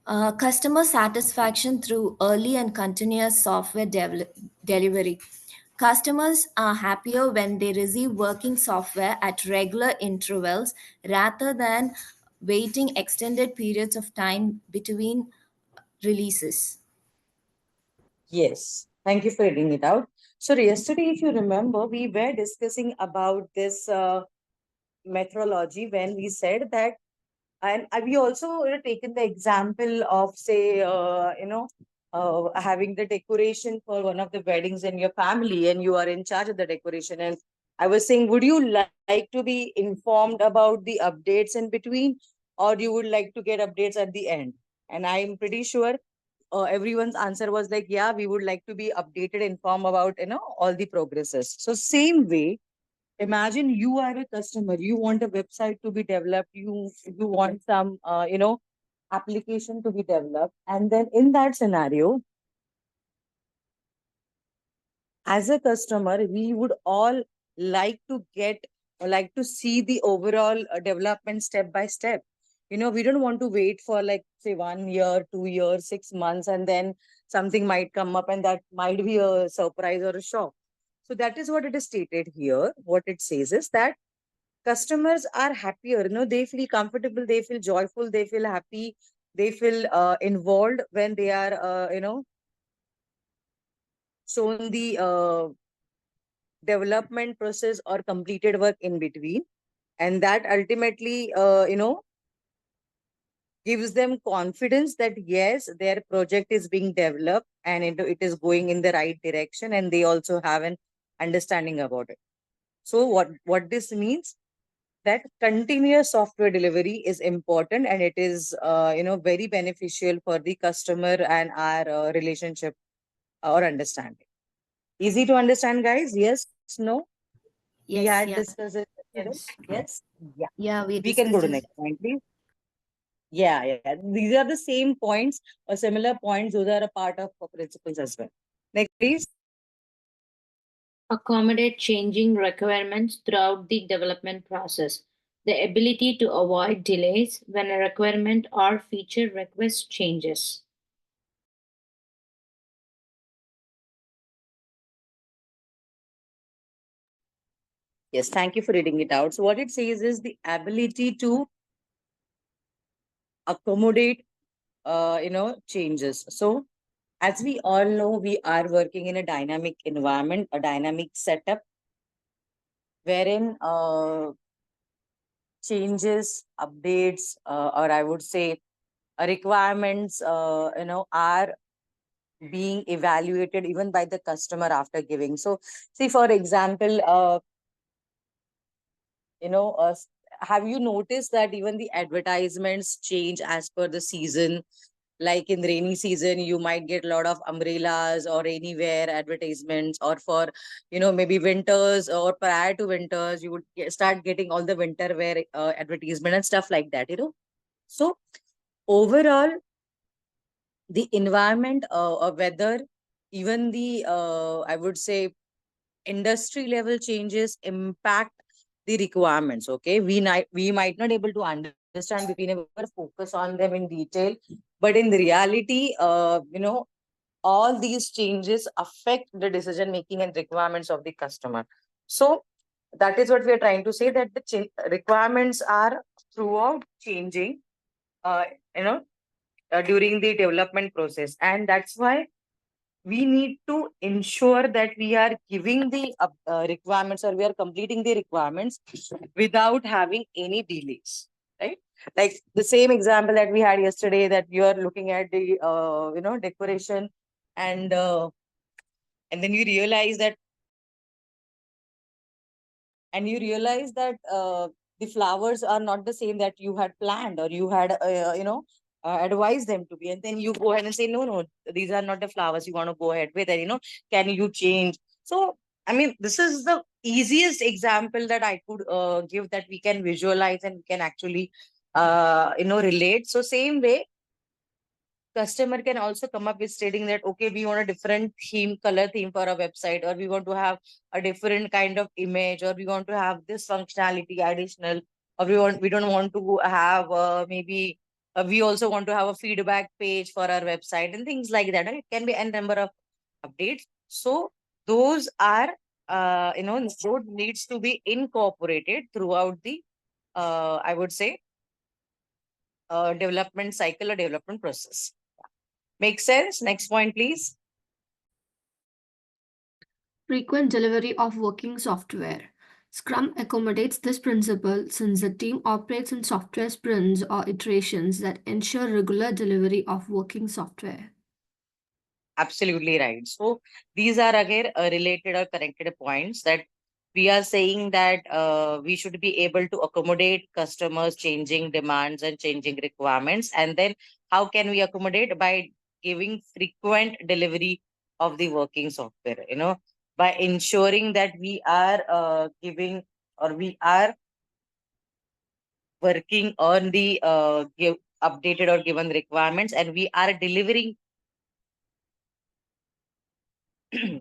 Customer satisfaction through early and continuous software delivery. Customers are happier when they receive working software at regular intervals rather than waiting extended periods of time between releases. Yes. Thank you for reading it out. So yesterday, if you remember, we were discussing about this methodology when we said that, and we also taken the example of, say, having the decoration for one of the weddings in your family, and you are in charge of the decoration. And I was saying, would you like to be informed about the updates in between, or you would like to get updates at the end? And I'm pretty sure everyone's answer was like, yeah, we would like to be updated, informed about all the progresses. So same way, imagine you are a customer, you want a website to be developed, you want some application to be developed, and then in that scenario, as a customer, we would all like to get like to see the overall development step by step. We don't want to wait for, like, say, 1 year, 2 years, 6 months, and then something might come up and that might be a surprise or a shock. So that is what it is stated here. What it says is that customers are happier, they feel comfortable, they feel joyful, they feel happy, they feel involved when they are shown the development process or completed work in between, and that ultimately gives them confidence that yes, their project is being developed and it is going in the right direction, and they also have an understanding about it. So what this means, that continuous software delivery is important, and it is very beneficial for the customer and our relationship or understanding. Easy to understand, guys? Yes, no? We Yes, had yeah. discussed it yesterday. Yes. Yes. Yeah. Yeah, we We can go discussed to this. next point, please. Yeah. These are the same points or similar points. Those are a part of principles as well. Next, please. Accommodate changing requirements throughout the development process. The ability to avoid delays when a requirement or feature request changes. Yes, thank you for reading it out. So what it says is the ability to accommodate, changes. So as we all know, we are working in a dynamic environment, a dynamic setup, wherein changes, updates, or I would say requirements, are being evaluated even by the customer after giving. So, see, for example, you know, uh, have you noticed that even the advertisements change as per the season? Like in rainy season, you might get a lot of umbrellas or rainy wear advertisements, or for, maybe winters or prior to winters, you would start getting all the winter wear advertisement and stuff like that. So overall, the environment or weather, even the, I would say, industry level changes impact the requirements. Okay, we might not able to understand, we never focus on them in detail, but in reality, all these changes affect the decision making and requirements of the customer. So that is what we are trying to say, that the requirements are throughout changing, uh, you know during the development process, and that's why we need to ensure that we are giving the requirements, or we are completing the requirements without having any delays, right? Like the same example that we had yesterday, that you are looking at the decoration, and then you realize that, the flowers are not the same that you had planned, or you had advised them to be, and then you go ahead and say, no, no, these are not the flowers you want to go ahead with, and can you change? So I mean, this is the easiest example that I could give, that we can visualize and we can actually relate. So same way, customer can also come up with stating that, okay, we want a different color theme for our website, or we want to have a different kind of image, or we want to have this functionality additional, or we don't want to have, maybe we also want to have a feedback page for our website and things like that. And it can be a number of updates. So those are, those needs to be incorporated throughout the, I would say, development cycle or development process. Makes sense? Next point, please. Frequent delivery of working software. Scrum accommodates this principle since the team operates in software sprints or iterations that ensure regular delivery of working software. Absolutely right. So these are again related or connected points, that we are saying that we should be able to accommodate customers' changing demands and changing requirements. And then how can we accommodate? By giving frequent delivery of the working software, by ensuring that we are giving, or we are working on the updated or given requirements, and we are delivering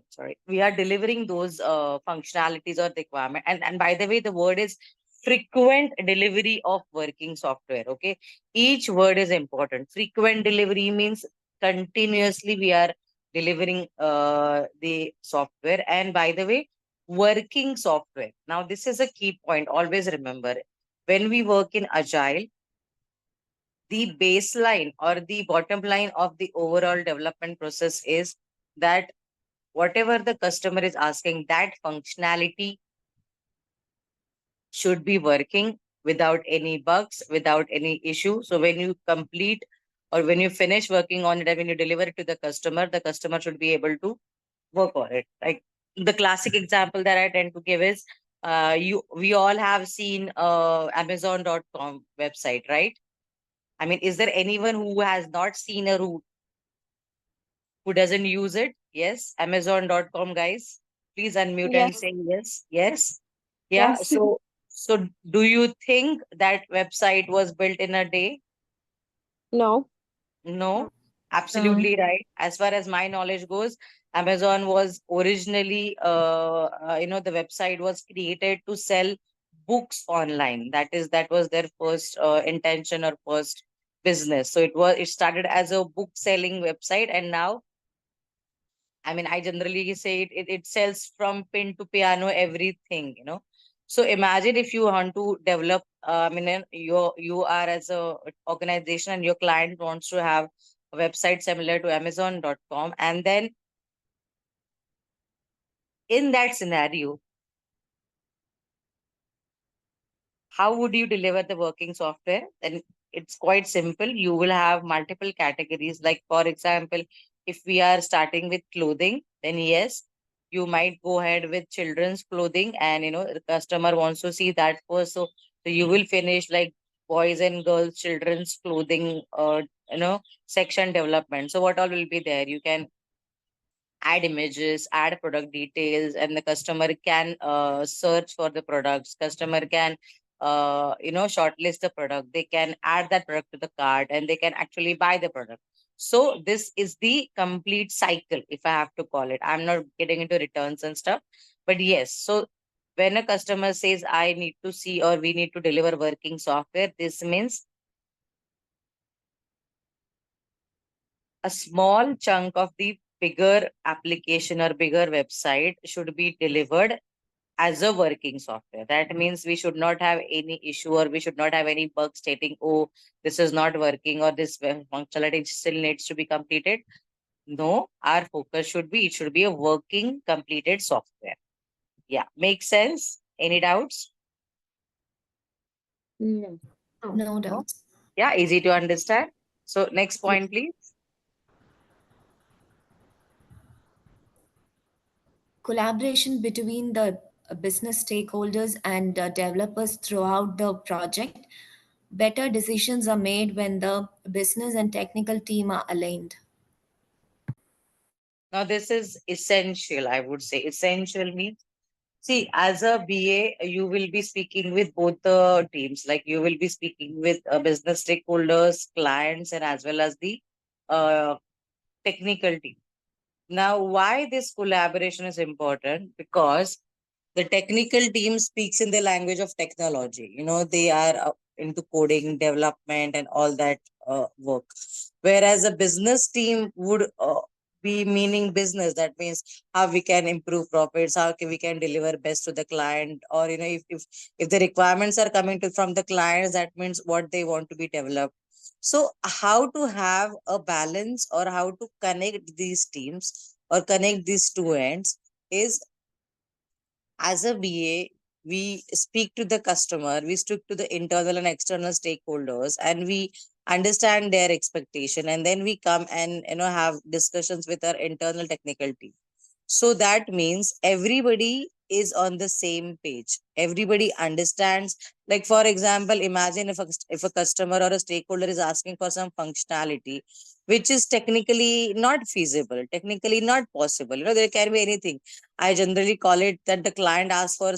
sorry, we are delivering those functionalities or requirement. And by the way, the word is frequent delivery of working software. Okay, each word is important. Frequent delivery means continuously we are delivering the software. And by the way, working software, now this is a key point. Always remember, when we work in agile, the baseline or the bottom line of the overall development process is that whatever the customer is asking, that functionality should be working without any bugs, without any issue. So when you complete, or when you finish working on it, and when you deliver it to the customer should be able to work on it. Like the classic example that I tend to give is, we all have seen Amazon.com website, right? I mean, is there anyone who has not seen a route, who doesn't use it? Yes, Amazon.com, guys. Please unmute and Yes. say yes. Yes. Yeah. Yes. So do you think that website was built in a day? No. No, absolutely right. As far as my knowledge goes, Amazon was originally, the website was created to sell books online. That was their first intention or first business. So it started as a book selling website, and now, I mean, I generally say it sells from pin to piano, everything. So imagine if you want to develop, you are as a organization and your client wants to have a website similar to Amazon.com, and then in that scenario, how would you deliver the working software? Then it's quite simple. You will have multiple categories. Like, for example, if we are starting with clothing, then yes, you might go ahead with children's clothing, and the customer wants to see that first. So you will finish like boys and girls children's clothing section development. So what all will be there? You can add images, add product details, and the customer can search for the products. Customer can shortlist the product. They can add that product to the cart, and they can actually buy the product. So this is the complete cycle, if I have to call it. I'm not getting into returns and stuff, but yes. So when a customer says I need to see or we need to deliver working software, this means a small chunk of the bigger application or bigger website should be delivered as a working software. That means we should not have any issue, or we should not have any bug stating, oh, this is not working, or this functionality still needs to be completed. No, our focus should be, it should be a working, completed software. Yeah, makes sense? Any doubts? No. No doubts. Yeah, easy to understand. So next point, please. Collaboration between the business stakeholders and developers throughout the project. Better decisions are made when the business and technical team are aligned. Now, this is essential, I would say. Essential means, see, as a BA, you will be speaking with both the teams. Like, you will be speaking with business stakeholders, clients, and as well as the uh, technical team. Now, why this collaboration is important? Because the technical team speaks in the language of technology. They are into coding, development, and all that work. Whereas a business team would be meaning business. That means how we can improve profits, we can deliver best to the client, or if the requirements are coming from the clients, that means what they want to be developed. So how to have a balance, or how to connect these teams or connect these two ends is, as a BA, we speak to the customer, we speak to the internal and external stakeholders, and we understand their expectation, and then we come and have discussions with our internal technical team. So that means everybody is on the same page. Everybody understands. Like, for example, imagine if a customer or a stakeholder is asking for some functionality which is technically not feasible, technically not possible. There can be anything. I generally call it that the client asks for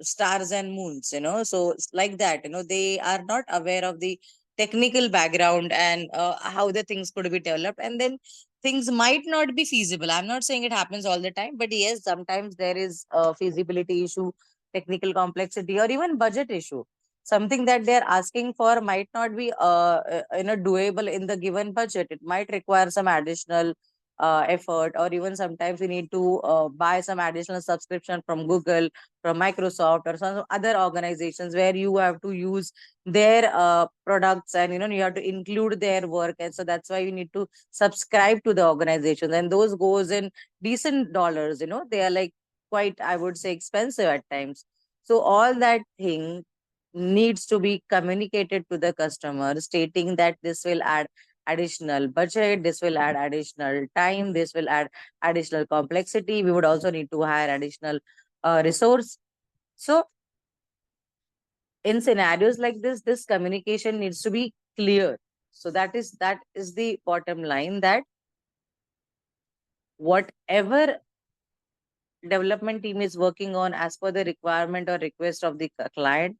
stars and moons. So it's like that. They are not aware of the technical background and how the things could be developed, and then things might not be feasible. I'm not saying it happens all the time, but yes, sometimes there is a feasibility issue, technical complexity, or even budget issue. Something that they're asking for might not be doable in the given budget. It might require some additional effort, or even sometimes we need to buy some additional subscription from Google, from Microsoft, or some other organizations where you have to use their products, and you have to include their work, and so that's why you need to subscribe to the organizations, and those goes in decent dollars. They are like quite, I would say, expensive at times. So all that thing needs to be communicated to the customer, stating that this will add additional budget, this will add additional time, this will add additional complexity, we would also need to hire additional resource. So in scenarios like this communication needs to be clear. So that is the bottom line, that whatever development team is working on as per the requirement or request of the client,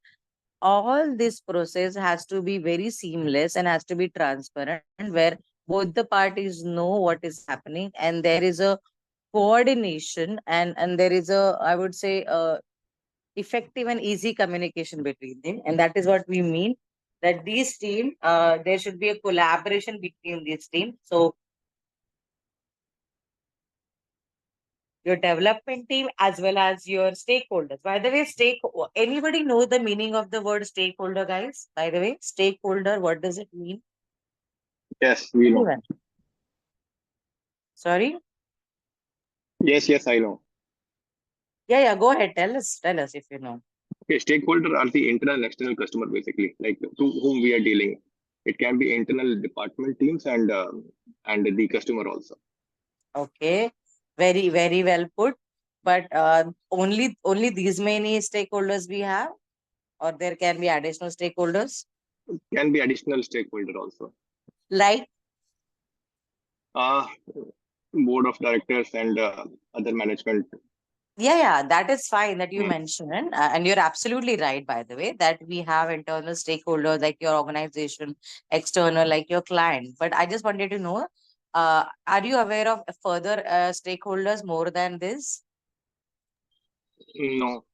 all this process has to be very seamless and has to be transparent, where both the parties know what is happening, and there is a coordination, and there is a, I would say, effective and easy communication between them. And that is what we mean, that these team, there should be a collaboration between these teams. So your development team as well as your stakeholders. By the way, anybody know the meaning of the word stakeholder, guys? By the way, stakeholder, what does it mean? Yes, we know. Anyone? Sorry? Yes, I know. Yeah, go ahead. Tell us if you know. Okay, stakeholder are the internal and external customer basically, like to whom we are dealing. It can be internal department teams and the customer also. Okay, very, very well put. But only these many stakeholders we have, or there can be additional stakeholders, Can be additional stakeholder also. like Uh, Board of directors and other management. yeah, that is fine that you Hmm. mentioned, and you're absolutely right. By the way, that we have internal stakeholders like your organization, external like your client. But I just wanted to know, are you aware of further stakeholders more than this? No.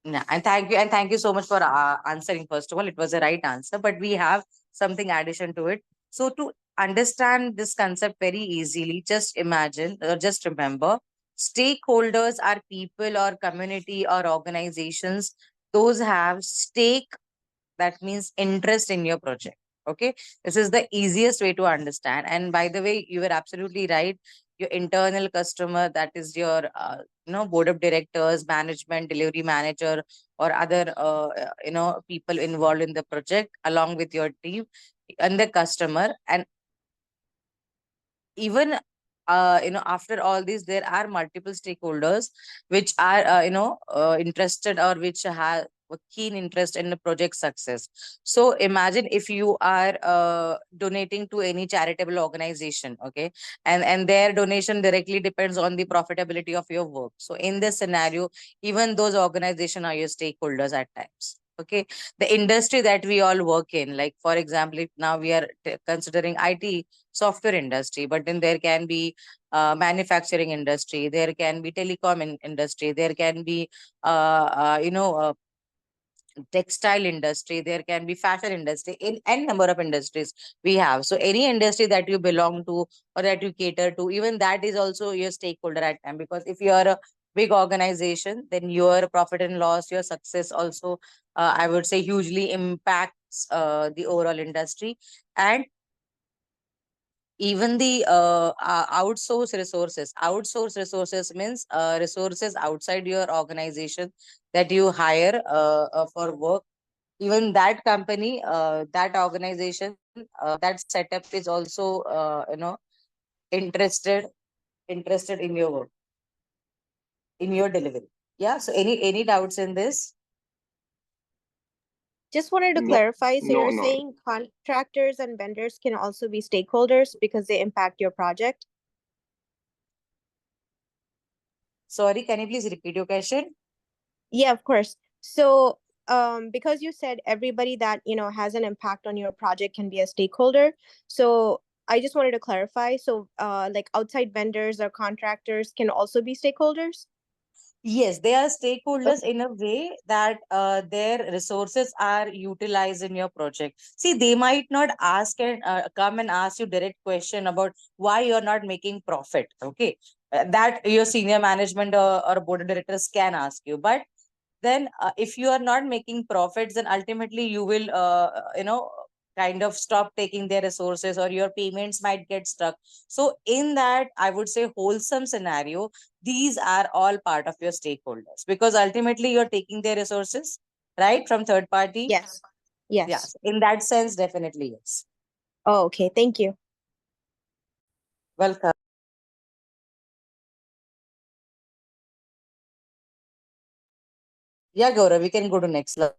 Yeah, and thank you so much for answering. First of all, it was the right answer, but we have something addition to it. So to understand this concept very easily, just imagine or just remember, stakeholders are people or community or organizations. Those have stake, that means interest in your project. Okay, this is the easiest way to understand. And by the way, you were absolutely right. Your internal customer, that is your board of directors, management, delivery manager, or other people involved in the project along with your team and the customer. And even after all this, there are multiple stakeholders which are interested or which have a keen interest in the project success. So imagine if you are donating to any charitable organization, okay, and their donation directly depends on the profitability of your work. So in this scenario, even those organizations are your stakeholders at times. Okay, the industry that we all work in, like for example, if now we are considering IT software industry, but then there can be manufacturing industry, there can be telecom industry, there can be textile industry, there can be fashion industry, in n number of industries we have. So any industry that you belong to or that you cater to, even that is also your stakeholder at time, because if you are a big organization, then your profit and loss, your success also, I would say, hugely impacts the overall industry. And even the outsource resources means resources outside your organization that you hire for work. Even that company, that organization, that setup is also interested in your work, in your delivery. Yeah, so any doubts in this? Just wanted to No. clarify. So No. you're No. saying contractors and vendors can also be stakeholders because they impact your project? Sorry, can you please repeat your question? Yeah, of course. So, because you said everybody that, has an impact on your project can be a stakeholder. So I just wanted to clarify. So, like outside vendors or contractors can also be stakeholders? Yes, they are Okay. stakeholders in a way that their resources are utilized in your project. See, they might not ask and come and ask you direct question about why you're not making profit. Okay, that your senior management or board of directors can ask you. But then if you are not making profits, then ultimately you will kind of stop taking their resources, or your payments might get stuck. So in that, I would say, wholesome scenario, these are all part of your stakeholders, because ultimately you're taking their resources, right, from third party. Yes. Yes. Yes, in that sense, definitely yes. Oh, okay. Thank you. Welcome. Yeah, Gaurav, we can go to next slide.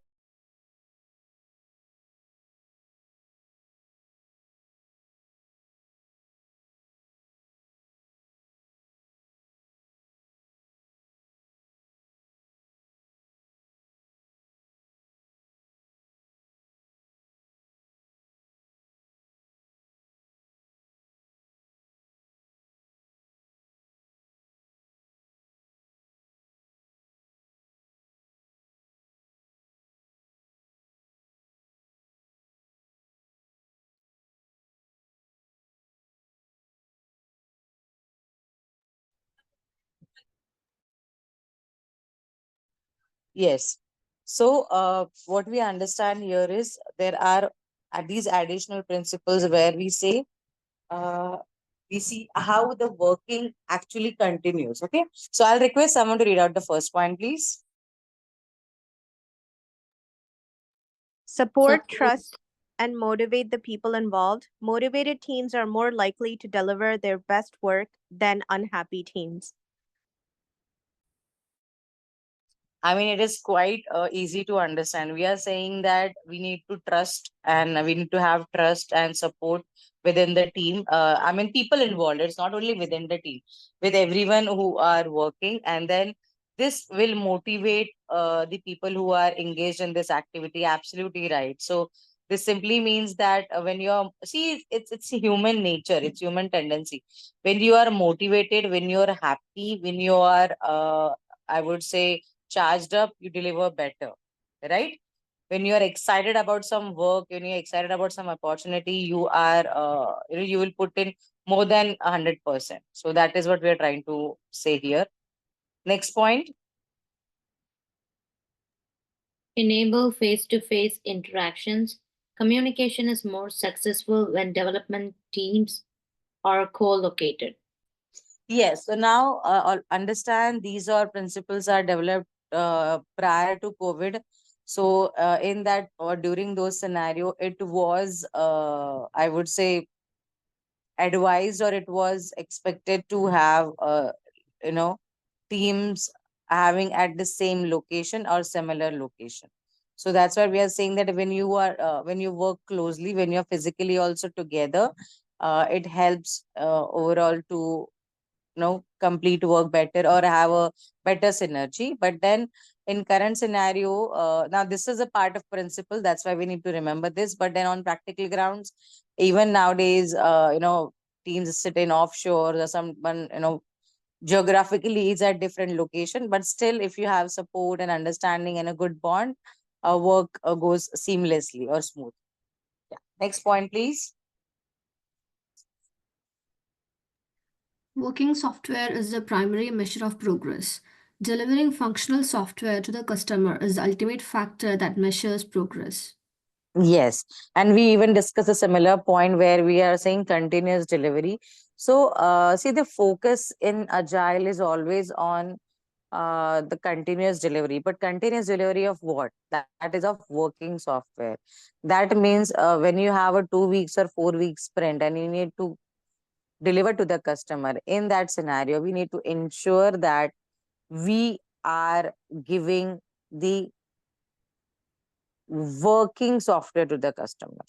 Yes. So what we understand here is there are these additional principles where uh, we see how the working actually continues. Okay. So I'll request someone to read out the first point, please. Support, trust, and motivate the people involved. Motivated teams are more likely to deliver their best work than unhappy teams. I mean, it is quite easy to understand. We are saying that we need to trust and we need to have trust and support within the team. I mean, people involved. It's not only within the team, with everyone who are working. And then this will motivate the people who are engaged in this activity. Absolutely right. So this simply means that when you're, see, it's human nature, it's human tendency. When you are motivated, when you're happy, when you are, I would say, charged up, you deliver better, right? When you are excited about some work, when you're excited about some opportunity, you are, you will put in more than 100%. So that is what we are trying to say here. Next point. Enable face-to-face interactions. Communication is more successful when development teams are co-located. Yes. So now understand these are principles are developed prior to COVID. So in that or during those scenario, it was, I would say, advised or it was expected to have you know teams having at the same location or similar location. So that's why we are saying that when you work closely, when you're physically also together, it helps overall to complete work better or have a better synergy. But then in current scenario, now this is a part of principle, that's why we need to remember this. But then on practical grounds, even nowadays, teams sit in offshore or someone geographically is at different location, but still if you have support and understanding and a good bond, work goes seamlessly or smooth. Yeah. Next point, please. Working software is the primary measure of progress. Delivering functional software to the customer is the ultimate factor that measures progress. Yes, and we even discuss a similar point where we are saying continuous delivery. So, see, the focus in Agile is always on the continuous delivery, but continuous delivery of what? That is of working software. That means when you have a 2 weeks or 4 weeks sprint and you need to deliver to the customer, in that scenario, we need to ensure that we are giving the working software to the customer.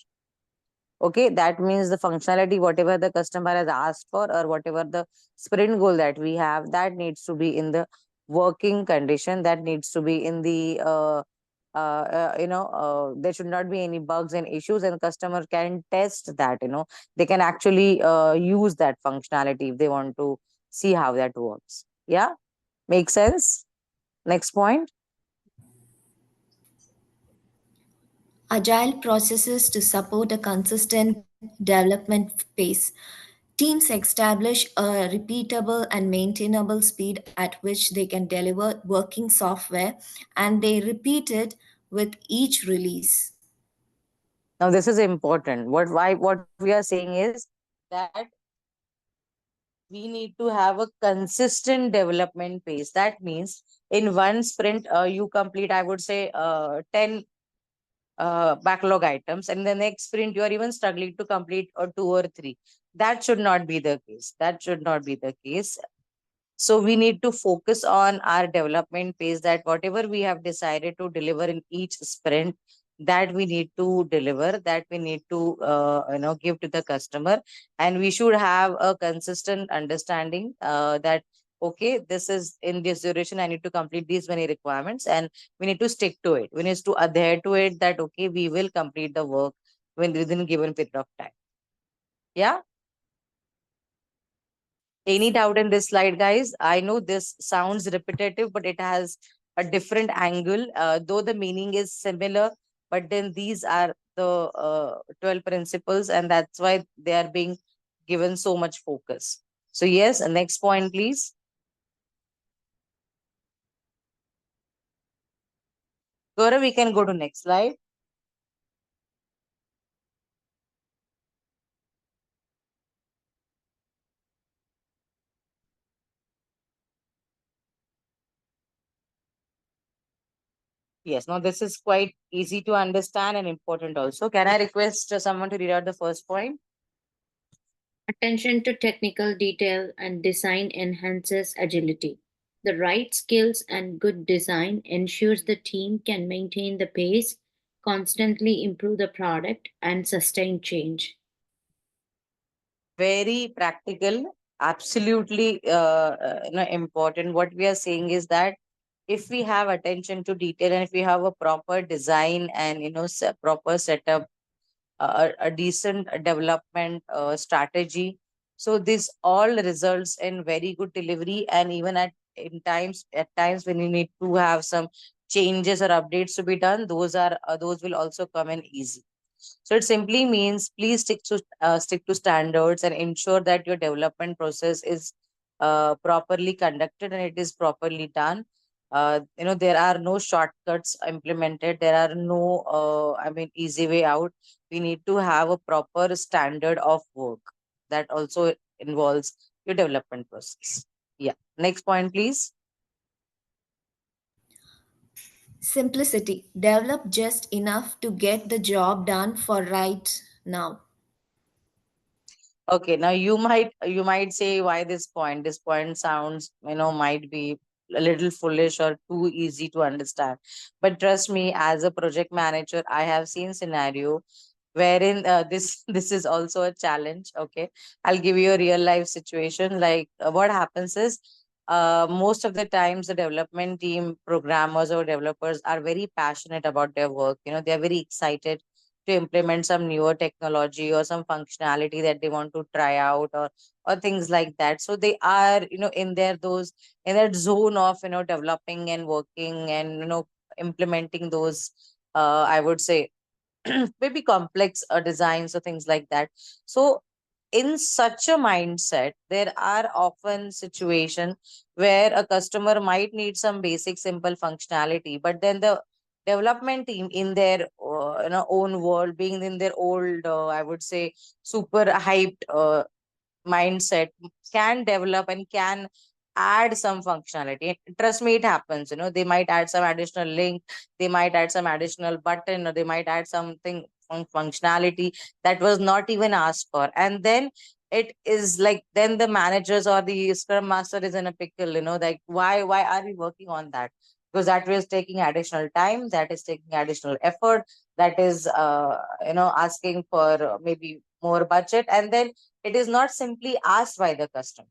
Okay, that means the functionality, whatever the customer has asked for or whatever the sprint goal that we have, that needs to be in the working condition, that needs to be in the there should not be any bugs and issues, and customer can test that, they can actually use that functionality if they want to see how that works. Yeah, make sense. Next point. Agile processes to support a consistent development pace. Teams establish a repeatable and maintainable speed at which they can deliver working software, and they repeat it with each release. Now this is important. What we are saying is that we need to have a consistent development pace. That means in one sprint, you complete, I would say, 10 backlog items, and the next sprint, you are even struggling to complete two or three. That should not be the case. That should not be the case. So we need to focus on our development pace, that whatever we have decided to deliver in each sprint, that we need to deliver, that we need to give to the customer. And we should have a consistent understanding that, okay, this is in this duration, I need to complete these many requirements, and we need to stick to it. We need to adhere to it, that, okay, we will complete the work within given period of time. Yeah. Any doubt in this slide, guys? I know this sounds repetitive, but it has a different angle, though the meaning is similar. But then these are the 12 principles, and that's why they are being given so much focus. So yes, next point, please. Gaurav, we can go to next slide. Yes, now this is quite easy to understand and important also. Can I request someone to read out the first point? Attention to technical detail and design enhances agility. The right skills and good design ensures the team can maintain the pace, constantly improve the product, and sustain change. Very practical, absolutely important. What we are saying is that if we have attention to detail and if we have a proper design and proper setup, a decent development strategy, so this all results in very good delivery. And even at times when you need to have some changes or updates to be done, those will also come in easy. So it simply means please stick to standards and ensure that your development process is properly conducted and it is properly done. There are no shortcuts implemented. There are no, easy way out. We need to have a proper standard of work that also involves your development process. Yeah. Next point, please. Simplicity. Develop just enough to get the job done for right now. Okay, now you might say why this point. This point sounds, might be a little foolish or too easy to understand. But trust me, as a project manager, I have seen scenario wherein this is also a challenge. Okay, I'll give you a real life situation. Like what happens is, most of the times the development team, programmers or developers are very passionate about their work. They're very excited to implement some newer technology or some functionality that they want to try out, or things like that. So they are in that zone of developing and working and implementing those, I would say, maybe complex designs or things like that. So in such a mindset, there are often situations where a customer might need some basic simple functionality, but then the development team in their own world, being in their old, I would say, super hyped mindset, can develop and can add some functionality. Trust me, it happens. They might add some additional link, they might add some additional button, or they might add something functionality that was not even asked for. And then it is like, then the managers or the scrum master is in a pickle. Like, why are we working on that? Because that was taking additional time, that is taking additional effort, that is asking for maybe more budget, and then it is not simply asked by the customer.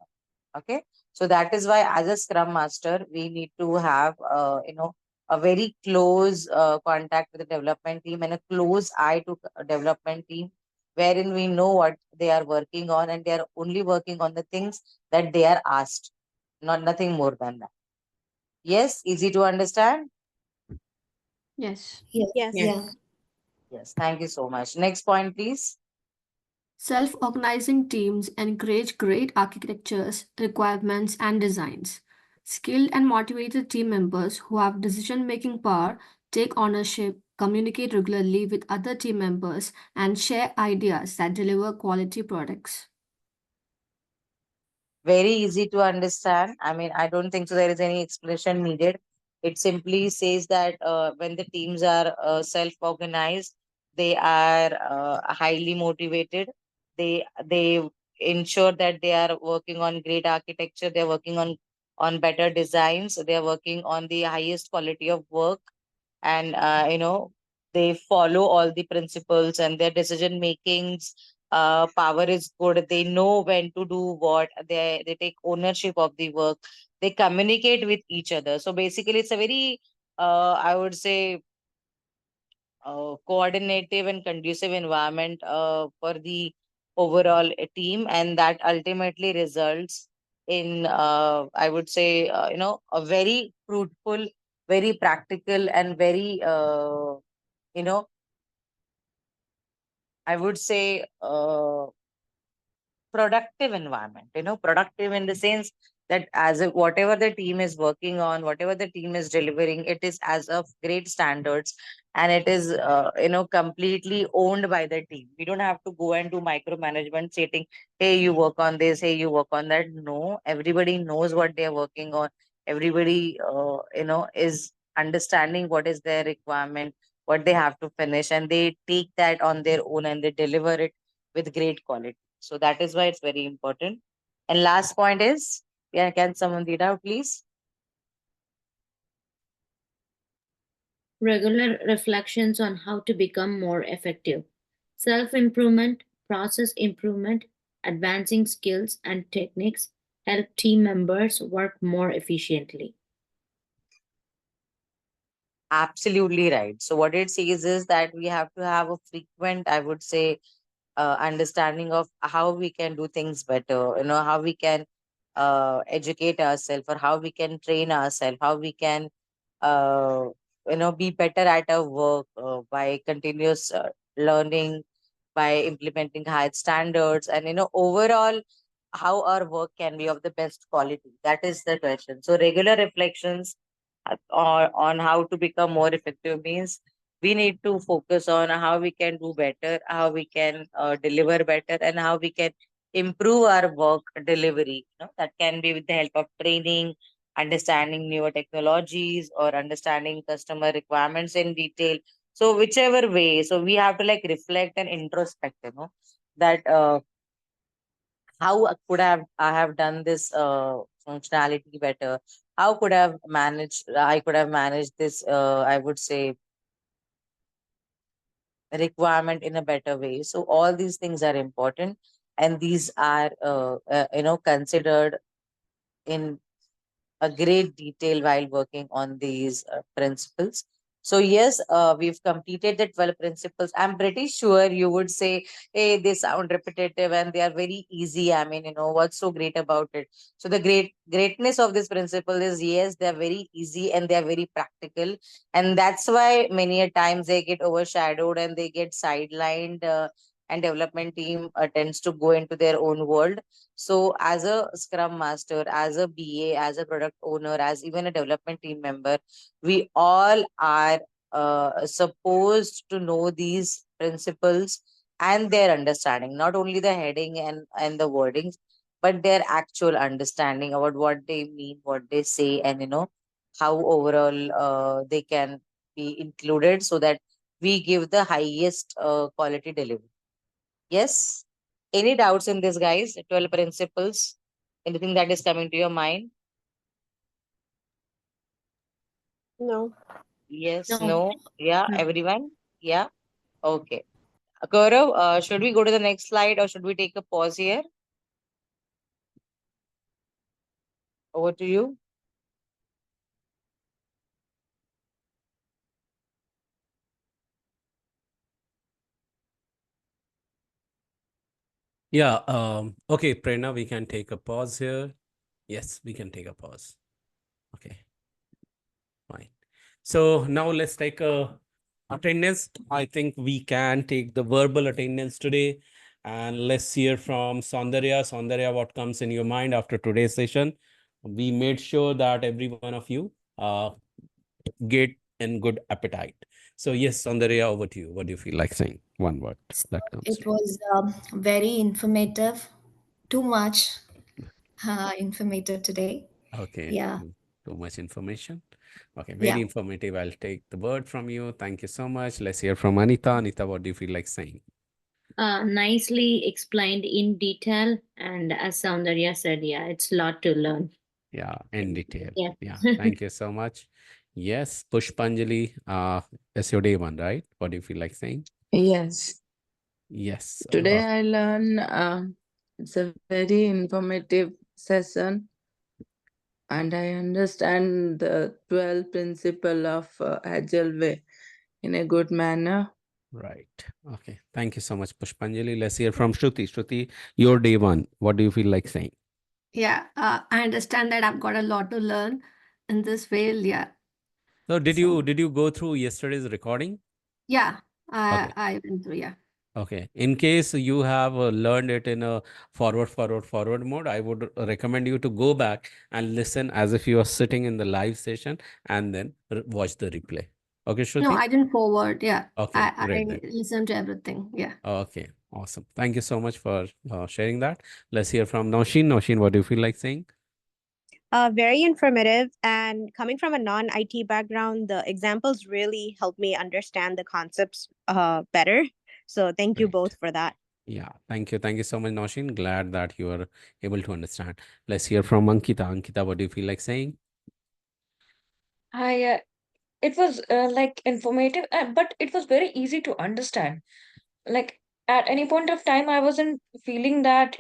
Okay, so that is why as a scrum master we need to have a very close contact with the development team and a close eye to development team, wherein we know what they are working on and they are only working on the things that they are asked, not nothing more than that. Yes, easy to understand. Yes. Yes. Yes. Yeah. Yes, thank you so much. Next point, please. Self-organizing teams encourage great architectures, requirements, and designs. Skilled and motivated team members who have decision-making power take ownership, communicate regularly with other team members, and share ideas that deliver quality products. Very easy to understand. I mean, I don't think so there is any explanation needed. It simply says that when the teams are self-organized, they are highly motivated. They ensure that they are working on great architecture. They're working on better designs. They are working on the highest quality of work, and they follow all the principles, and their decision makings power is good. They know when to do what. They take ownership of the work. They communicate with each other. So basically it's a very I would say coordinative and conducive environment for the overall team, and that ultimately results in I would say a very fruitful, very practical, and very you know I would say productive environment. Productive in the sense that as if whatever the team is working on, whatever the team is delivering, it is as of great standards, and it is completely owned by the team. We don't have to go and do micromanagement stating, hey, you work on this, hey, you work on that. No, everybody knows what they are working on. Everybody is understanding what is their requirement, what they have to finish, and they take that on their own and they deliver it with great quality. So that is why it's very important. And last point is, yeah, can someone read out, please? Regular reflections on how to become more effective. Self improvement, process improvement, advancing skills and techniques help team members work more efficiently. Absolutely right. So what it says is that we have to have a frequent, I would say, understanding of how we can do things better, how we can educate ourselves, or how we can train ourselves, how we can uh, be better at our work by continuous learning, by implementing high standards, and overall how our work can be of the best quality. That is the question. So regular reflections on how to become more effective means we need to focus on how we can do better, how we can deliver better, and how we can improve our work delivery. That can be with the help of training, understanding newer technologies, or understanding customer requirements in detail. So whichever way, so we have to like reflect and introspect, that how I have done this functionality better? How could I could have managed this, I would say, requirement in a better way. So all these things are important, and these are, considered in a great detail while working on these principles. So yes, we've completed the 12 principles. I'm pretty sure you would say, hey, they sound repetitive and they are very easy. I mean, what's so great about it? So the greatness of this principle is, yes, they're very easy and they're very practical. And that's why many a times they get overshadowed and they get sidelined, and development team tends to go into their own world. So, as a Scrum Master, as a BA, as a product owner, as even a development team member, we all are supposed to know these principles and their understanding, not only the heading and the wordings, but their actual understanding about what they mean, what they say, and how overall they can be included so that we give the highest quality delivery. Yes? Any doubts in this, guys? 12 principles? Anything that is coming to your mind? No. Yes, No. no? Yeah, No. everyone? Yeah? Okay. Gaurav, should we go to the next slide or should we take a pause here? Over to you. Yeah. Okay, Prerna, we can take a pause here. Yes, we can take a pause. Okay, fine. So now let's take a attendance. I think we can take the verbal attendance today. And let's hear from Saundarya. Saundarya, what comes in your mind after today's session? We made sure that every one of you get in good appetite. So yes, Saundarya, over to you. What do you feel like saying? One word that comes. It was very informative, too much informative today. Okay. Yeah, Too much information. Okay, very yeah. informative. I'll take the word from you. Thank you so much. Let's hear from Anita. Anita, what do you feel like saying? Nicely explained in detail, and as Soundarya said, yeah, it's a lot to learn. Yeah, in detail. Yeah. Yeah, thank you so much. Yes, Pushpanjali, it's your day one, right? What do you feel like saying? Yes, Yes. today I learned it's a very informative session, and I understand the 12 principle of Agile way in a good manner. Right. Okay. Thank you so much, Pushpanjali. Let's hear from Shruti. Shruti, your day one. What do you feel like saying? Yeah, I understand that I've got a lot to learn in this field. Yeah. So did So you go through yesterday's recording? yeah, Okay. I went through. Yeah. Okay. In case you have learned it in a forward mode, I would recommend you to go back and listen as if you are sitting in the live session and then watch the replay. Okay, No, Shruti? I didn't forward. Yeah. Okay, I great then. listened to everything. Yeah. Okay, awesome. Thank you so much for sharing that. Let's hear from Noshin. Noshin, what do you feel like saying? Very informative. And coming from a non IT background, the examples really help me understand the concepts better. So thank you both Great. for that. Yeah, thank you. Thank you so much, Noshin. Glad that you are able to understand. Let's hear from Ankita. Ankita, what do you feel like saying? Hi, it was like informative, but it was very easy to understand. Like at any point of time, I wasn't feeling that,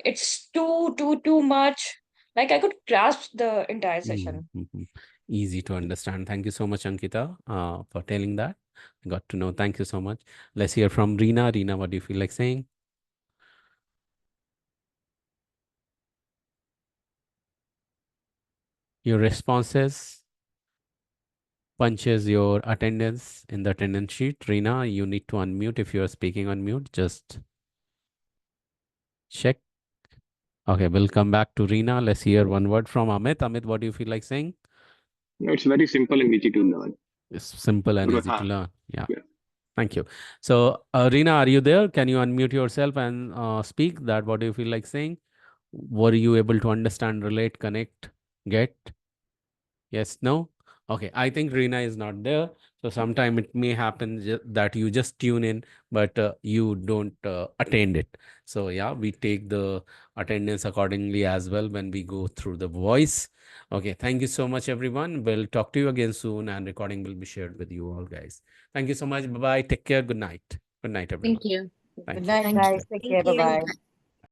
it's too much. Like I could grasp the entire session. Mhm. Easy to understand. Thank you so much, Ankita, for telling that. Got to know. Thank you so much. Let's hear from Reena. Reena, what do you feel like saying? Your responses punches your attendance in the attendance sheet. Reena, you need to unmute if you are speaking on mute. Just check. Okay, we'll come back to Reena. Let's hear one word from Amit. Amit, what do you feel like saying? No, it's very simple and easy to learn. It's simple and Because, easy to learn. Yeah. yeah. Thank you. So, Reena, are you there? Can you unmute yourself and speak that? What do you feel like saying? Were you able to understand, relate, connect, get? Yes, no? Okay, I think Reena is not there. So sometime it may happen that you just tune in, but you don't attend it. So yeah, we take the attendance accordingly as well when we go through the voice. Okay, thank you so much, everyone. We'll talk to you again soon, and recording will be shared with you all, guys. Thank you so much. Bye bye. Take care. Good night. Good night, everyone. Thank you. Thank Good you. night, Thank you. guys. Take Thank care. Bye you. bye.